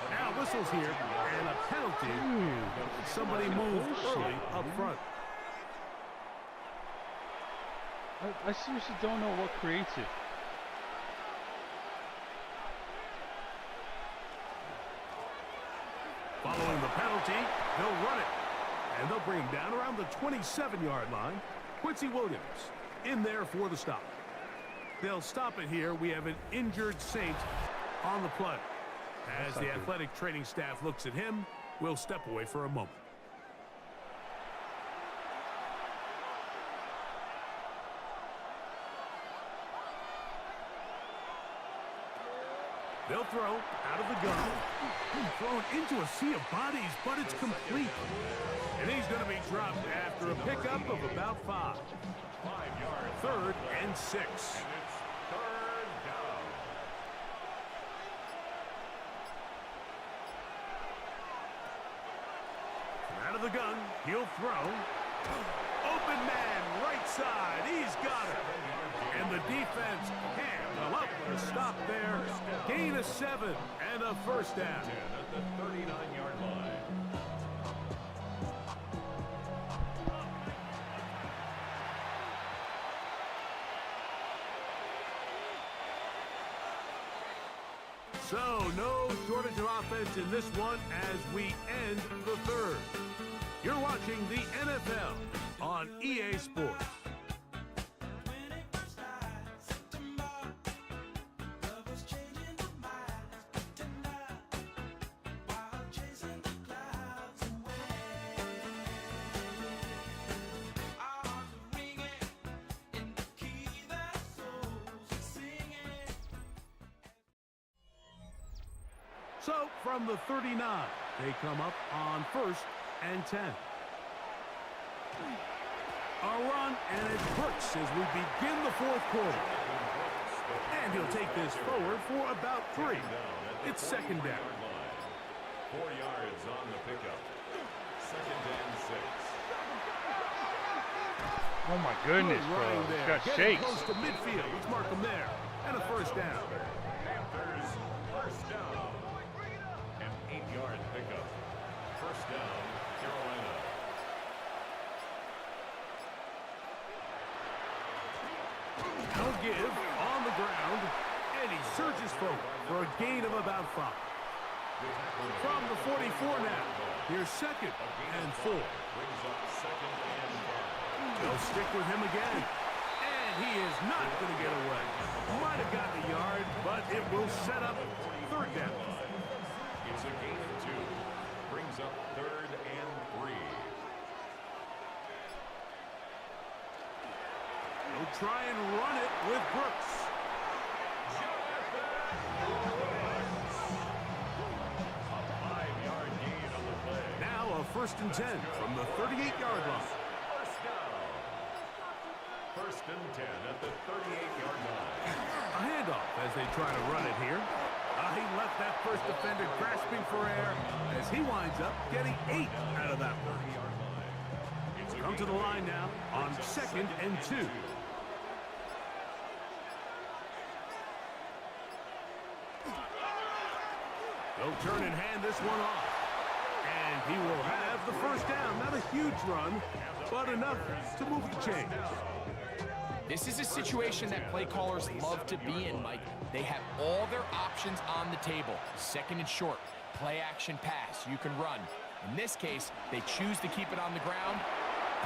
Now whistles here and a penalty. Somebody moved early up front. I seriously don't know what creates it. Following the penalty, they'll run it. And they'll bring him down around the 27-yard line. Quincy Williams in there for the stop. They'll stop it here. We have an injured Saint on the play. As the athletic training staff looks at him, we'll step away for a moment. They'll throw out of the gun. Thrown into a sea of bodies, but it's complete. And he's going to be dropped after a pickup of about 5. 5 yards. Third and 6. And it's third down. Out of the gun, he'll throw. Open man, right side, he's got it. And the defense can't come up with a stop there. Gain of 7 and a first down. 10 at the 39-yard line. So, no shortage of offense in this one as we end the third. You're watching the NFL on EA Sports. So, from the 39, they come up on first and 10. A run, and it hurts as we begin the fourth quarter. And he'll take this forward for about 3. It's second down. 4 yards on the pickup. Second and 6. Oh my goodness, Good bro. running He's there. got Getting shakes. close to midfield. Let's mark him there. And a first down. Panthers first down. An 8-yard pickup. First down, Carolina. No give on the ground. And he surges forward for a gain of about 5. From the 44 now. Here's 2nd and 4. They'll stick with him again. And he is not going to get away. Might have gotten a yard, but it will set up 3rd down. It's a gain of 2. Brings up 3rd and 3. They'll try and run it with Brooks. A 5-yard gain on the play. Now a 1st and 10 from the 38-yard line. First down. 1st and 10 at the 38-yard line. A handoff as they try to run it here. He left that first defender grasping for air as he winds up getting 8 out of that one. Come to the line now on 2nd and 2. They'll turn and hand this one off. And he will have the 1st down. Not a huge run, but enough to move the chains. This is a situation that play callers love to be in, Mike. They have all their options on the table. 2nd and short, play action pass, you can run. In this case, they choose to keep it on the ground,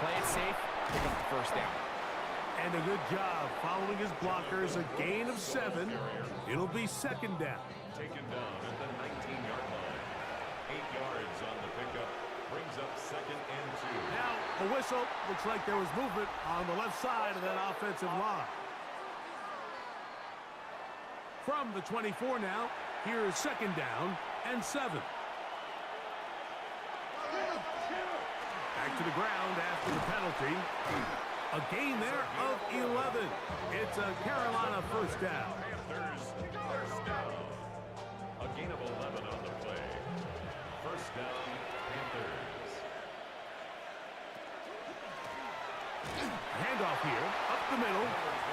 play it safe, pick up the 1st down. And a good job following his blockers, a gain of 7. It'll be 2nd down. Taken down at the 19-yard line. 8 yards on the pickup. Brings up 2nd and 2. Now, a whistle. Looks like there was movement on the left side of that offensive line. From the 24 now, here is 2nd down and 7. Back to the ground after the penalty. A gain there of 11. It's a Carolina 1st down. Panthers, 1st down. A gain of 11 on the play. 1st down, Panthers. Handoff here, up the middle,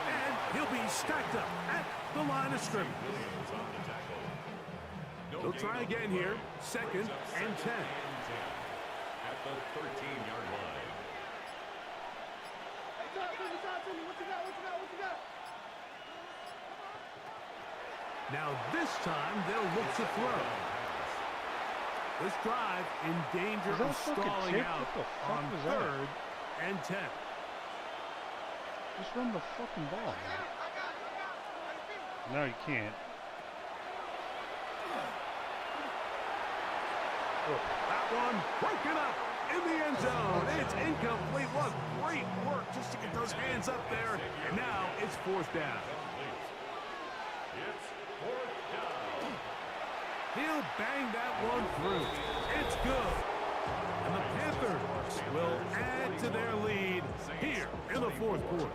and he'll be stacked up at the line of scrimmage. Williams on the tackle. They'll try again here, 2nd and 10. At the 13-yard line. Now this time they'll look to throw. This drive in danger that of fucking stalling tip? out What the fuck on was that? 3rd and 10. Just run the fucking ball. No, you can't. That one broken up in the end zone. It's incomplete. What great work just to get those hands up there. And now it's 4th down. It's 4th down. He'll bang that one through. It's good. And the Panthers will add to their lead here in the 4th quarter.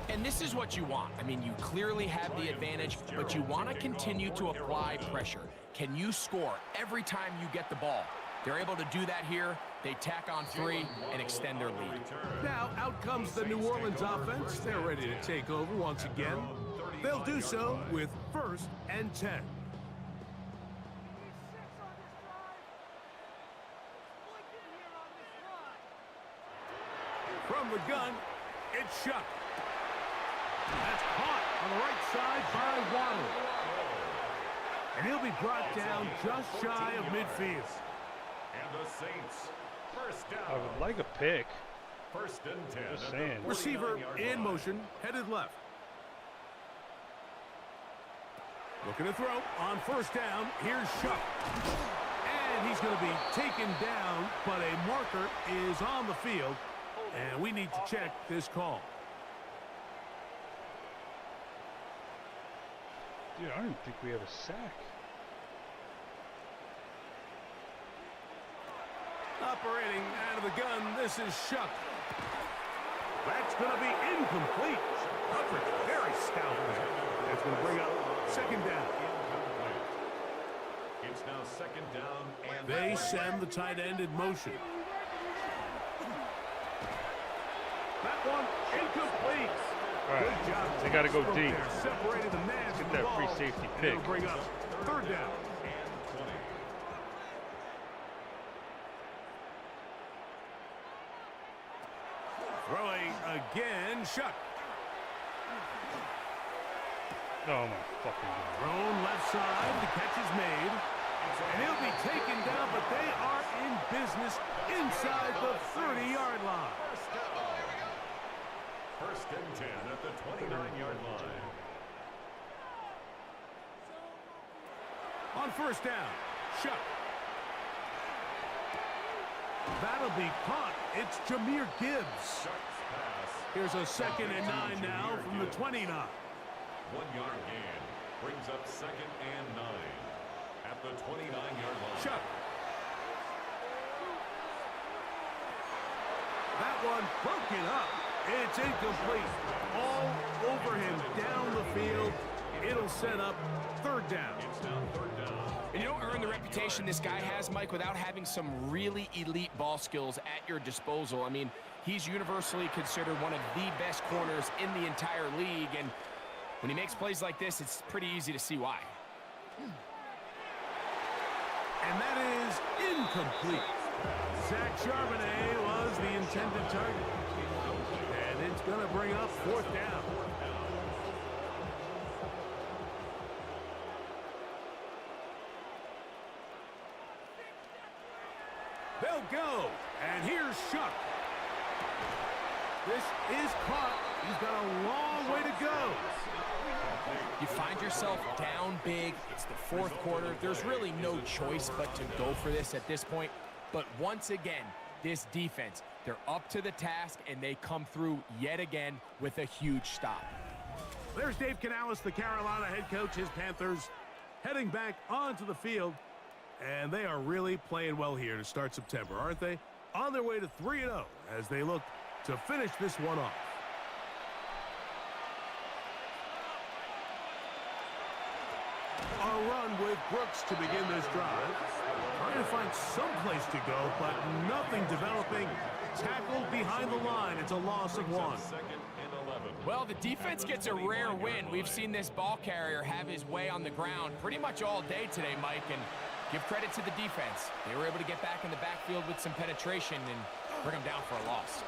And this is what you want. I mean, you clearly have the advantage, but you want to continue to apply pressure. Can you score every time you get the ball? They're able to do that here. They tack on 3 and extend their lead. Now out comes the New Orleans offense. They're ready to take over once again. They'll do so with 1st and 10. From the gun, it's Shuck. That's caught on the right side by Waddle. And he'll be brought down just shy of midfield. And the Saints, 1st down. I would like a pick. 1st and 10. Just at the saying. Receiver 49-yard in line. motion, headed left. Looking to throw on 1st down. Here's Shuck. And he's going to be taken down, but a marker is on the field. And we need to check this call. Dude, I don't think we have a sack. Operating out of the gun, this is Shuck. That's going to be incomplete. Coverage very stout. That's going to bring up 2nd down. It's now 2nd down and They send the tight end in motion. That one incomplete. All right. Good job. They got to go From deep. there, separated the man from Get the that free ball, safety and pick. it'll bring up 3rd down. and 20. Throwing again, Shuck. Oh my fucking god. Thrown left side. The catch is made. And he'll be taken down, but they are in business inside the 30-yard line. First and 10 at the 29-yard line. On first down, Shuck. That'll be caught. It's Jahmyr Gibbs. Here's a 2nd and 9 now from the 29. 1-yard gain brings up 2nd and 9 at the 29-yard line. Shuck. That one broken up. It's incomplete. All over him down the field. It'll set up 3rd down. It's now 3rd down. And you don't earn the reputation this guy has, Mike, without having some really elite ball skills at your disposal. I mean, he's universally considered one of the best corners in the entire league, and when he makes plays like this, it's pretty easy to see why. And that is incomplete. Zach Charbonnet was the intended target. And it's going to bring up 4th down. They'll go. And here's Shuck. This is caught. He's got a long way to go. You find yourself down big. It's the 4th quarter. There's really no choice but to go for this at this point. But once again, this defense, they're up to the task, and they come through yet again with a huge stop. There's Dave Canales, the Carolina head coach, his Panthers, heading back onto the field. And they are really playing well here to start September, aren't they? On their way to 3-0 as they look to finish this one off. A run with Brooks to begin this drive. Trying to find some place to go, but nothing developing. Tackled behind the line. It's a loss of 1. 2nd and 11. Well, the defense gets a rare win. We've seen this ball carrier have his way on the ground pretty much all day today, Mike, and give credit to the defense. They were able to get back in the backfield with some penetration and bring them down for a loss.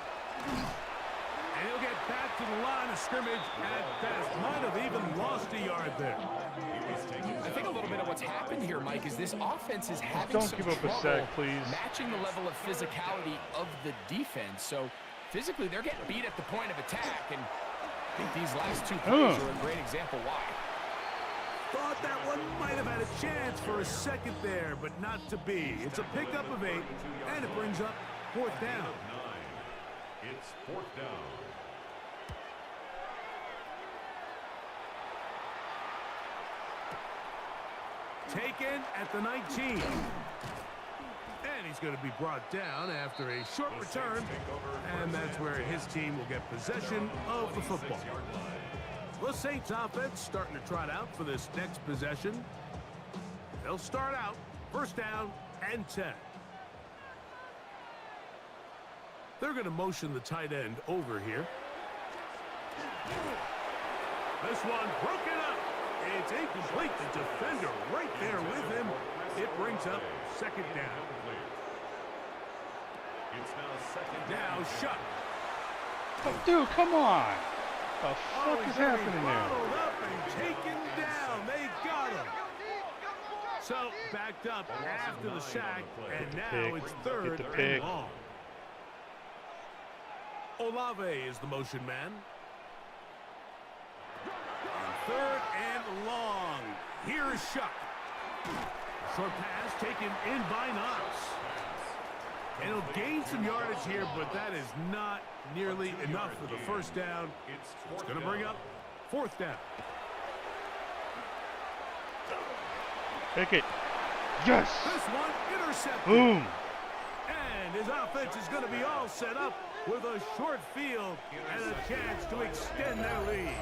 And he'll get back to the line of scrimmage at best. Might have even lost a yard there. I think a little bit of what's happened here, Mike, is this offense is having Don't some give up a trouble sack, please. matching the level of physicality of the defense. So physically, they're getting beat at the point of attack, and I think these last 2 plays are a great example why. Thought that one might have had a chance for a second there, but not to be. It's a pickup of 8, and it brings up 4th down. 9. It's 4th down. Taken at the 19. And he's going to be brought down after a short return, and that's where his team will get possession of the football. The Saints offense starting to trot out for this next possession. They'll start out 1st down and 10. They're going to motion the tight end over here. This one broken up. It's incomplete. The defender right there with him. It brings up 2nd down. It's now 2nd Now down. Shuck. Oh, dude, come on. The fuck he's is gonna be happening there? bottled up and taken down. They got him. So backed up after the sack, and now pick. it's Get 3rd the and pick. long. Olave is the motion man. 3rd and long. Here is Shuck. Short pass taken in by Knox. And he'll gain some yardage here, but that is not nearly enough for the 1st down. It's going to bring up 4th down. Pick it. Yes. This one intercepted. Boom. And his offense is going to be all set up with a short field and a chance to extend their lead.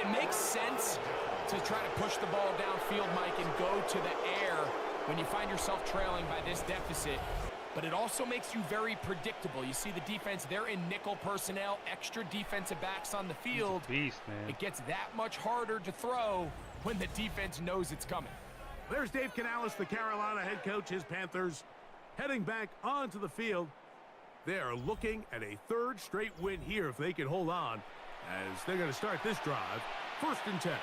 It makes sense to try to push the ball downfield, Mike, and go to the air when you find yourself trailing by this deficit. But it also makes you very predictable. You see the defense, they're in nickel personnel, extra defensive backs on the field. Beast, man. It gets that much harder to throw when the defense knows it's coming. There's Dave Canales, the Carolina head coach, his Panthers, heading back onto the field. They are looking at a 3rd straight win here if they can hold on, as they're going to start this drive first and 10. And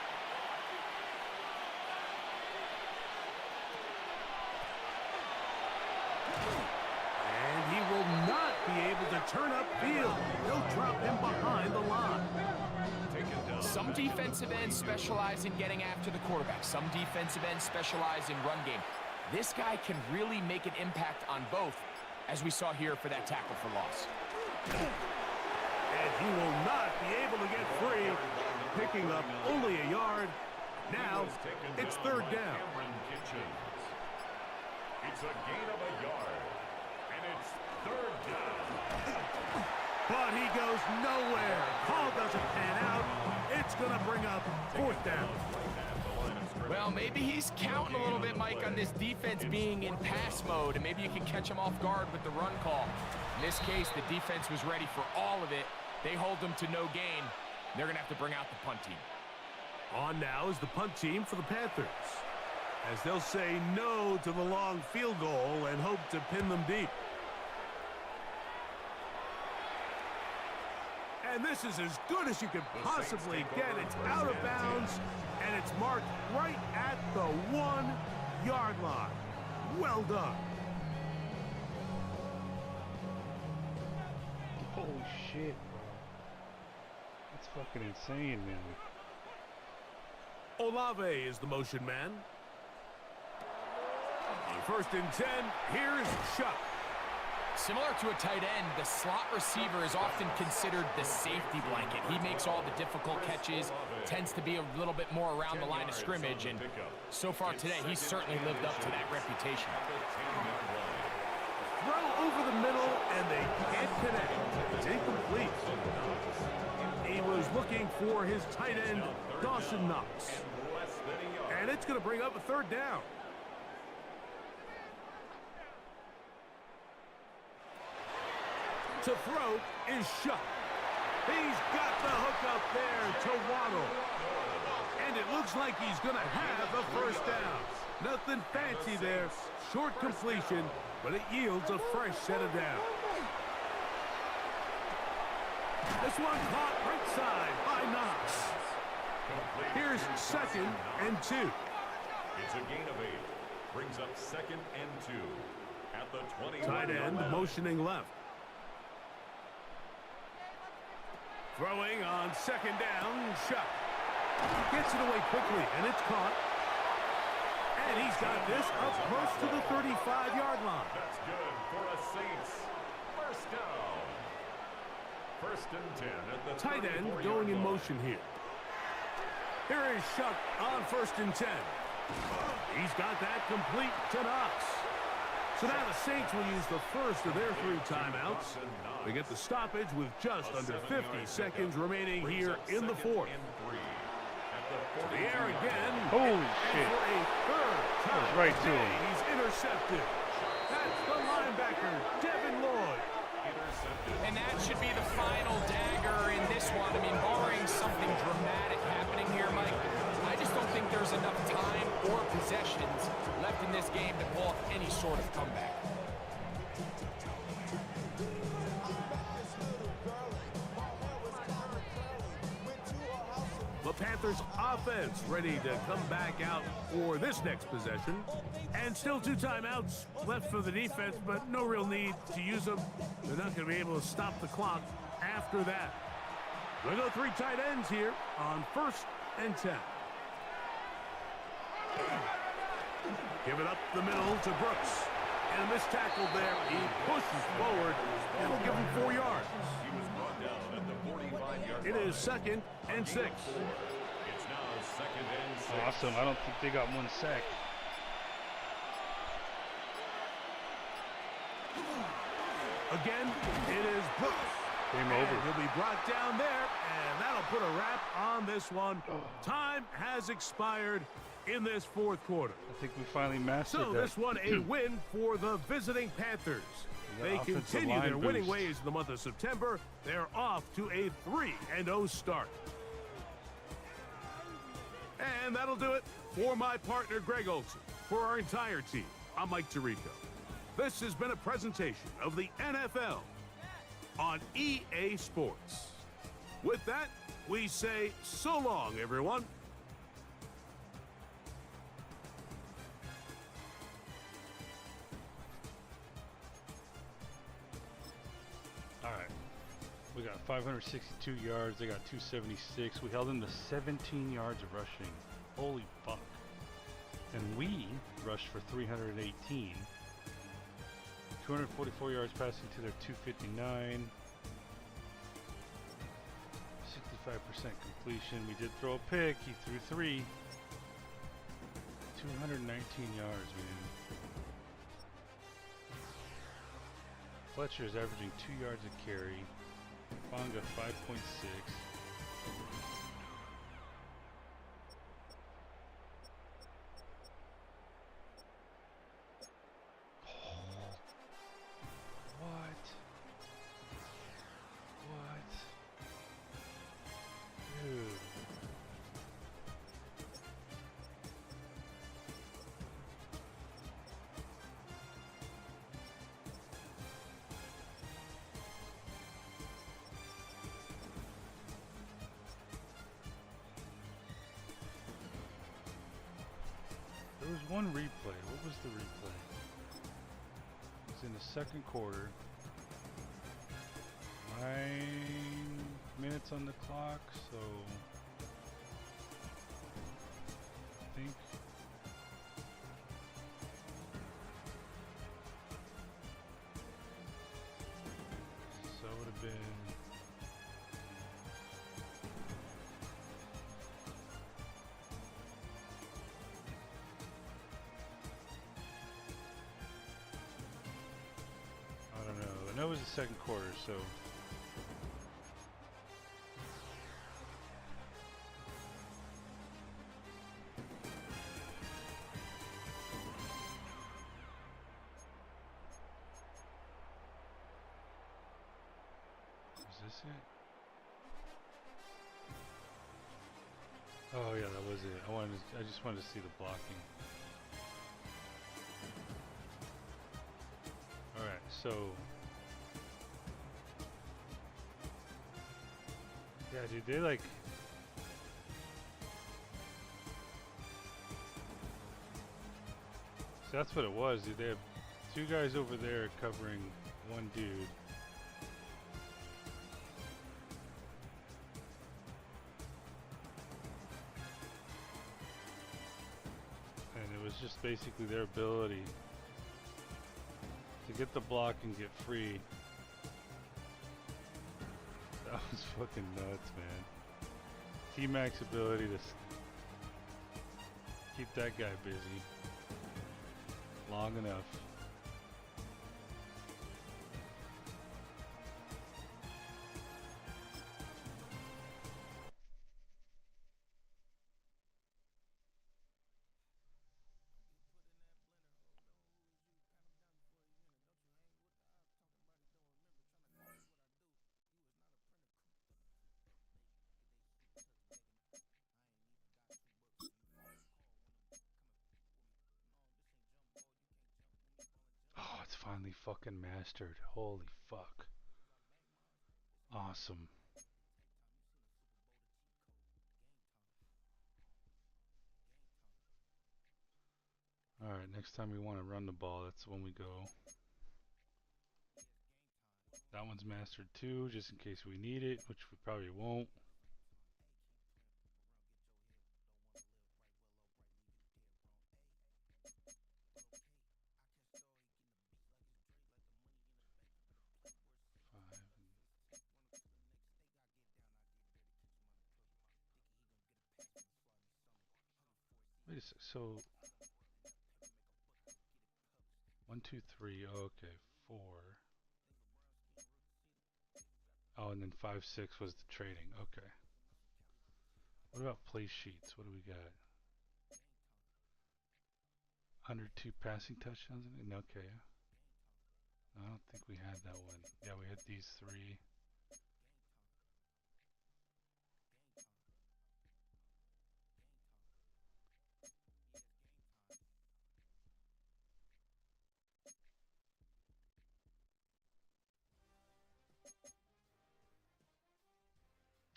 he will not be able to turn upfield. They'll drop him behind the line. Some defensive ends specialize in getting after the quarterback. Some defensive ends specialize in run game. This guy can really make an impact on both, as we saw here for that tackle for loss. And he will not be able to get free, picking up only a yard. Now, it's third down. It's a gain of a yard, and it's third down. But he goes nowhere. Call doesn't pan out. It's going to bring up fourth down. Well, maybe he's counting a little bit, Mike, on this defense being in pass mode, and maybe you can catch him off guard with the run call. In this case, the defense was ready for all of it. They hold them to no gain. They're going to have to bring out the punt team. On now is the punt team for the Panthers, as they'll say no to the long field goal and hope to pin them deep. And this is as good as you could possibly get. It's out of bounds, and it's marked right at the 1-yard line. Well done. Holy shit, bro. That's fucking insane, man. Olave is the motion man. On first and 10, here's Shuck. Similar to a tight end, the slot receiver is often considered the safety blanket. He makes all the difficult catches, tends to be a little bit more around the line of scrimmage, and so far today, he's certainly lived up to that reputation. Throw over the middle, and they can't connect. It's incomplete. He was looking for his tight end, Dawson Knox. And it's going to bring up a third down. To throw is Shuck. He's got the hook up there to Waddle. And it looks like he's going to have a first down. Nothing fancy there. Short completion, but it yields a fresh set of downs. This one caught right side by Knox. Here's second and 2. It's a gain of 8. Brings up second and 2. At the 20. Tight end motioning left. Throwing on second down, Shuck. Gets it away quickly, and it's caught. And he's got this up close to the 35-yard line. That's good for a Saints. First down. First and 10 at the Tight end going in motion here. Here is Shuck on first and 10. He's got that complete to Knox. So now the Saints will use the first of their 3 timeouts. They get the stoppage with just under 50 seconds remaining here in the fourth. To the air again. Holy shit. For a third time right to him. He's intercepted. That's the linebacker, Devin Lloyd. And that should be the final dagger in this one. I mean, barring something dramatic happening here, Mike, I just don't think there's enough time or possessions left in this game to pull off any sort of comeback. The Panthers offense ready to come back out for this next possession. And still 2 timeouts left for the defense, but no real need to use them. They're not going to be able to stop the clock after that. We'll go 3 tight ends here on first and 10. Give it up the middle to Brooks. And a missed tackle there. He pushes forward. It'll give him 4 yards. He was brought down at the 45-yard It is second and 6. It's now second and 6. Awesome. I don't think they got 1 sack. Again, it is Brooks. Game And over. he'll be brought down there, and that'll put a wrap on this one. Time has expired in this fourth quarter. I think we finally mastered So that. this one a win for the visiting Panthers. got They offensive continue line their winning boost. ways in the month of September. They're off to a 3-0 start. And that'll do it for my partner, Greg Olson. For our entire team, I'm Mike Tirico. This has been a presentation of the NFL on EA Sports. With that, We say so long, everyone. All right. We got 562 yards. They got 276. We held them to 17 yards of rushing. Holy fuck. And we rushed for 318. 244 yards passing to their 259. 65% completion. We did throw a pick. He threw 3. 219 yards, man. Fletcher is averaging 2 yards a carry. Bonga 5.6. What? What? Dude. There was one replay. What was the replay? It was in the second quarter. 9 minutes on the clock, so I think so it would have been I don't know. I know it was the second quarter, so was this it? Oh yeah, that was it. I just wanted to see the blocking. All right, so yeah, dude, they like so that's what it was, dude. They have 2 guys over there covering 1 dude. And it was just basically their ability to get the block and get free. That was fucking nuts, man. T-Mac's ability to keep that guy busy long enough. Oh, it's finally fucking mastered. Holy fuck. Awesome. Alright, next time we want to run the ball, that's when we go. That one's mastered too, just in case we need it, which we probably won't. Five. Wait a sec. So 1, 2, 3. Oh, okay, 4. Oh, and then 5, 6 was the trading. Okay. What about play sheets? What do we got? 102 passing touchdowns in it? Okay. I don't think we had that one. Yeah, we had these 3.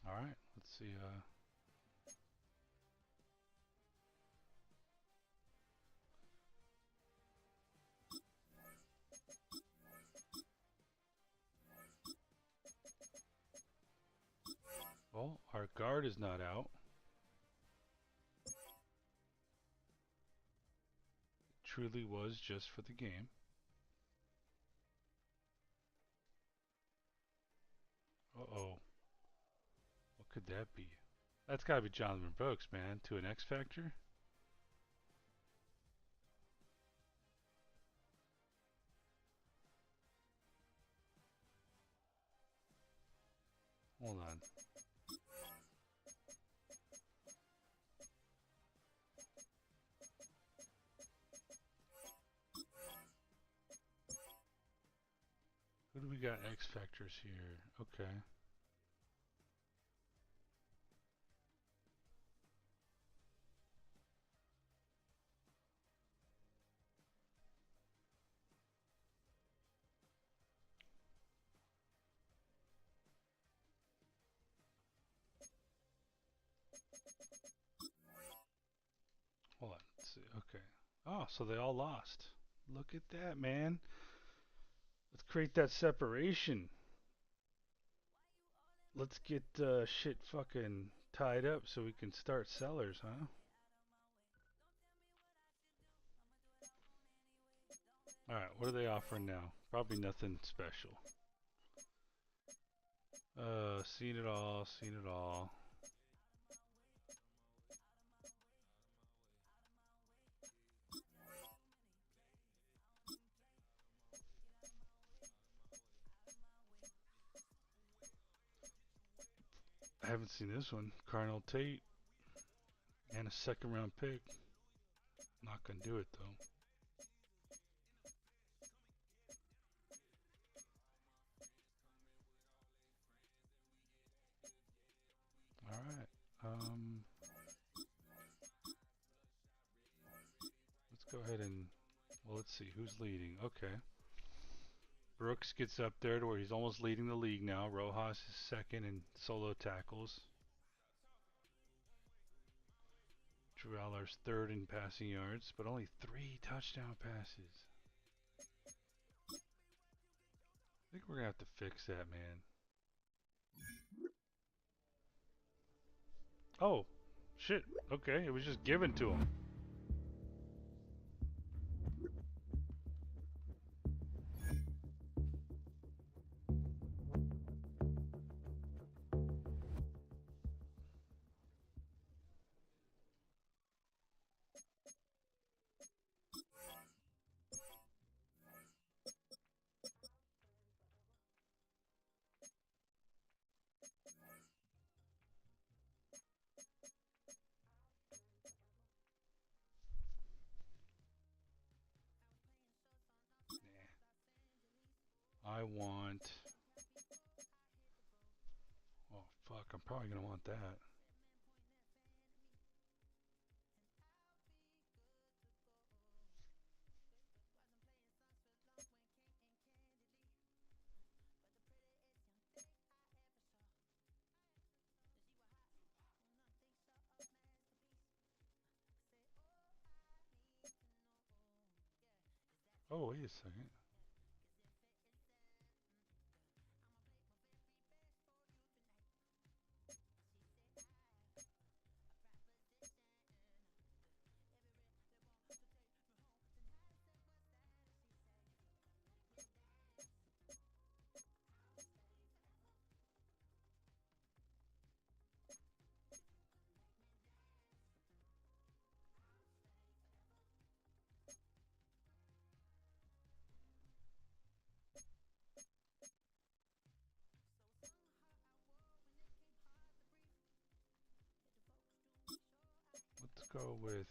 Alright, let's Let's see. Well, our guard is not out. Truly was just for the game. Uh-oh. What could that be? That's got to be Jonathan Brooks, man, to an X Factor. Hold on. Who do we got X Factors here? Okay. Hold on. Let's see. Okay. Oh, so they all lost. Look at that, man. Let's create that separation. Let's get shit fucking tied up so we can start sellers, huh? Alright, what are they offering now? Probably nothing special. Seen it all, seen it all. I haven't seen this one. Carnell Tate and a second round pick. Not gonna do it though. Alright. Let's go ahead and, well, let's see who's leading. Okay. Brooks gets up there to where he's almost leading the league now. Rojas is second in solo tackles. Drew Allar's third in passing yards, but only 3 touchdown passes. I think we're gonna have to fix that, man. Oh, shit. Okay, it was just given to him. Nah. I want... Oh, fuck. I'm probably gonna want that. Oh, wait a second. Let's go with...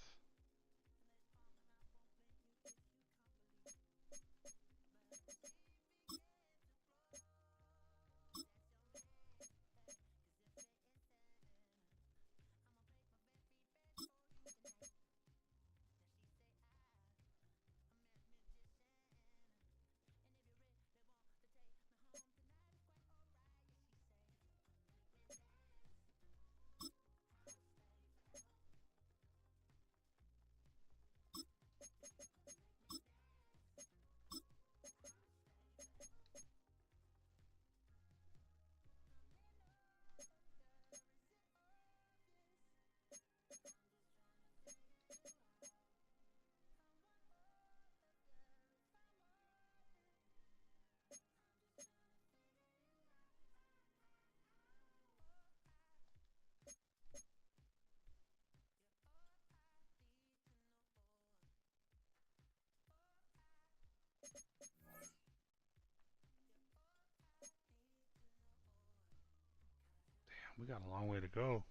We got a long way to go.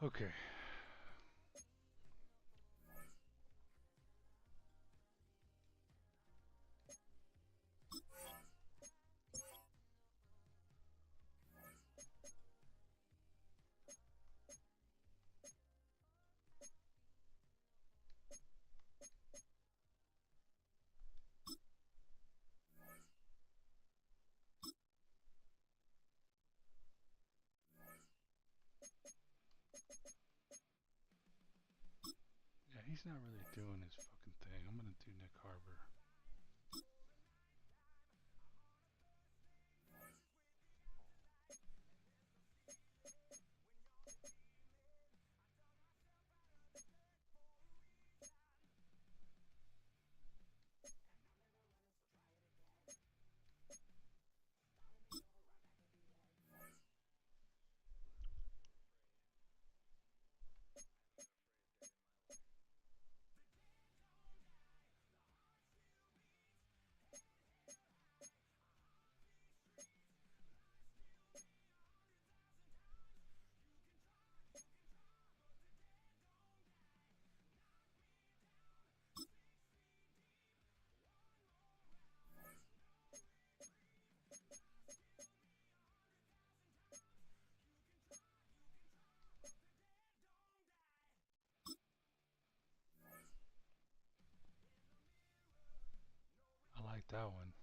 Okay. Yeah, he's not really doing his fucking thing. I'm gonna do Nick Harbor. I like that one.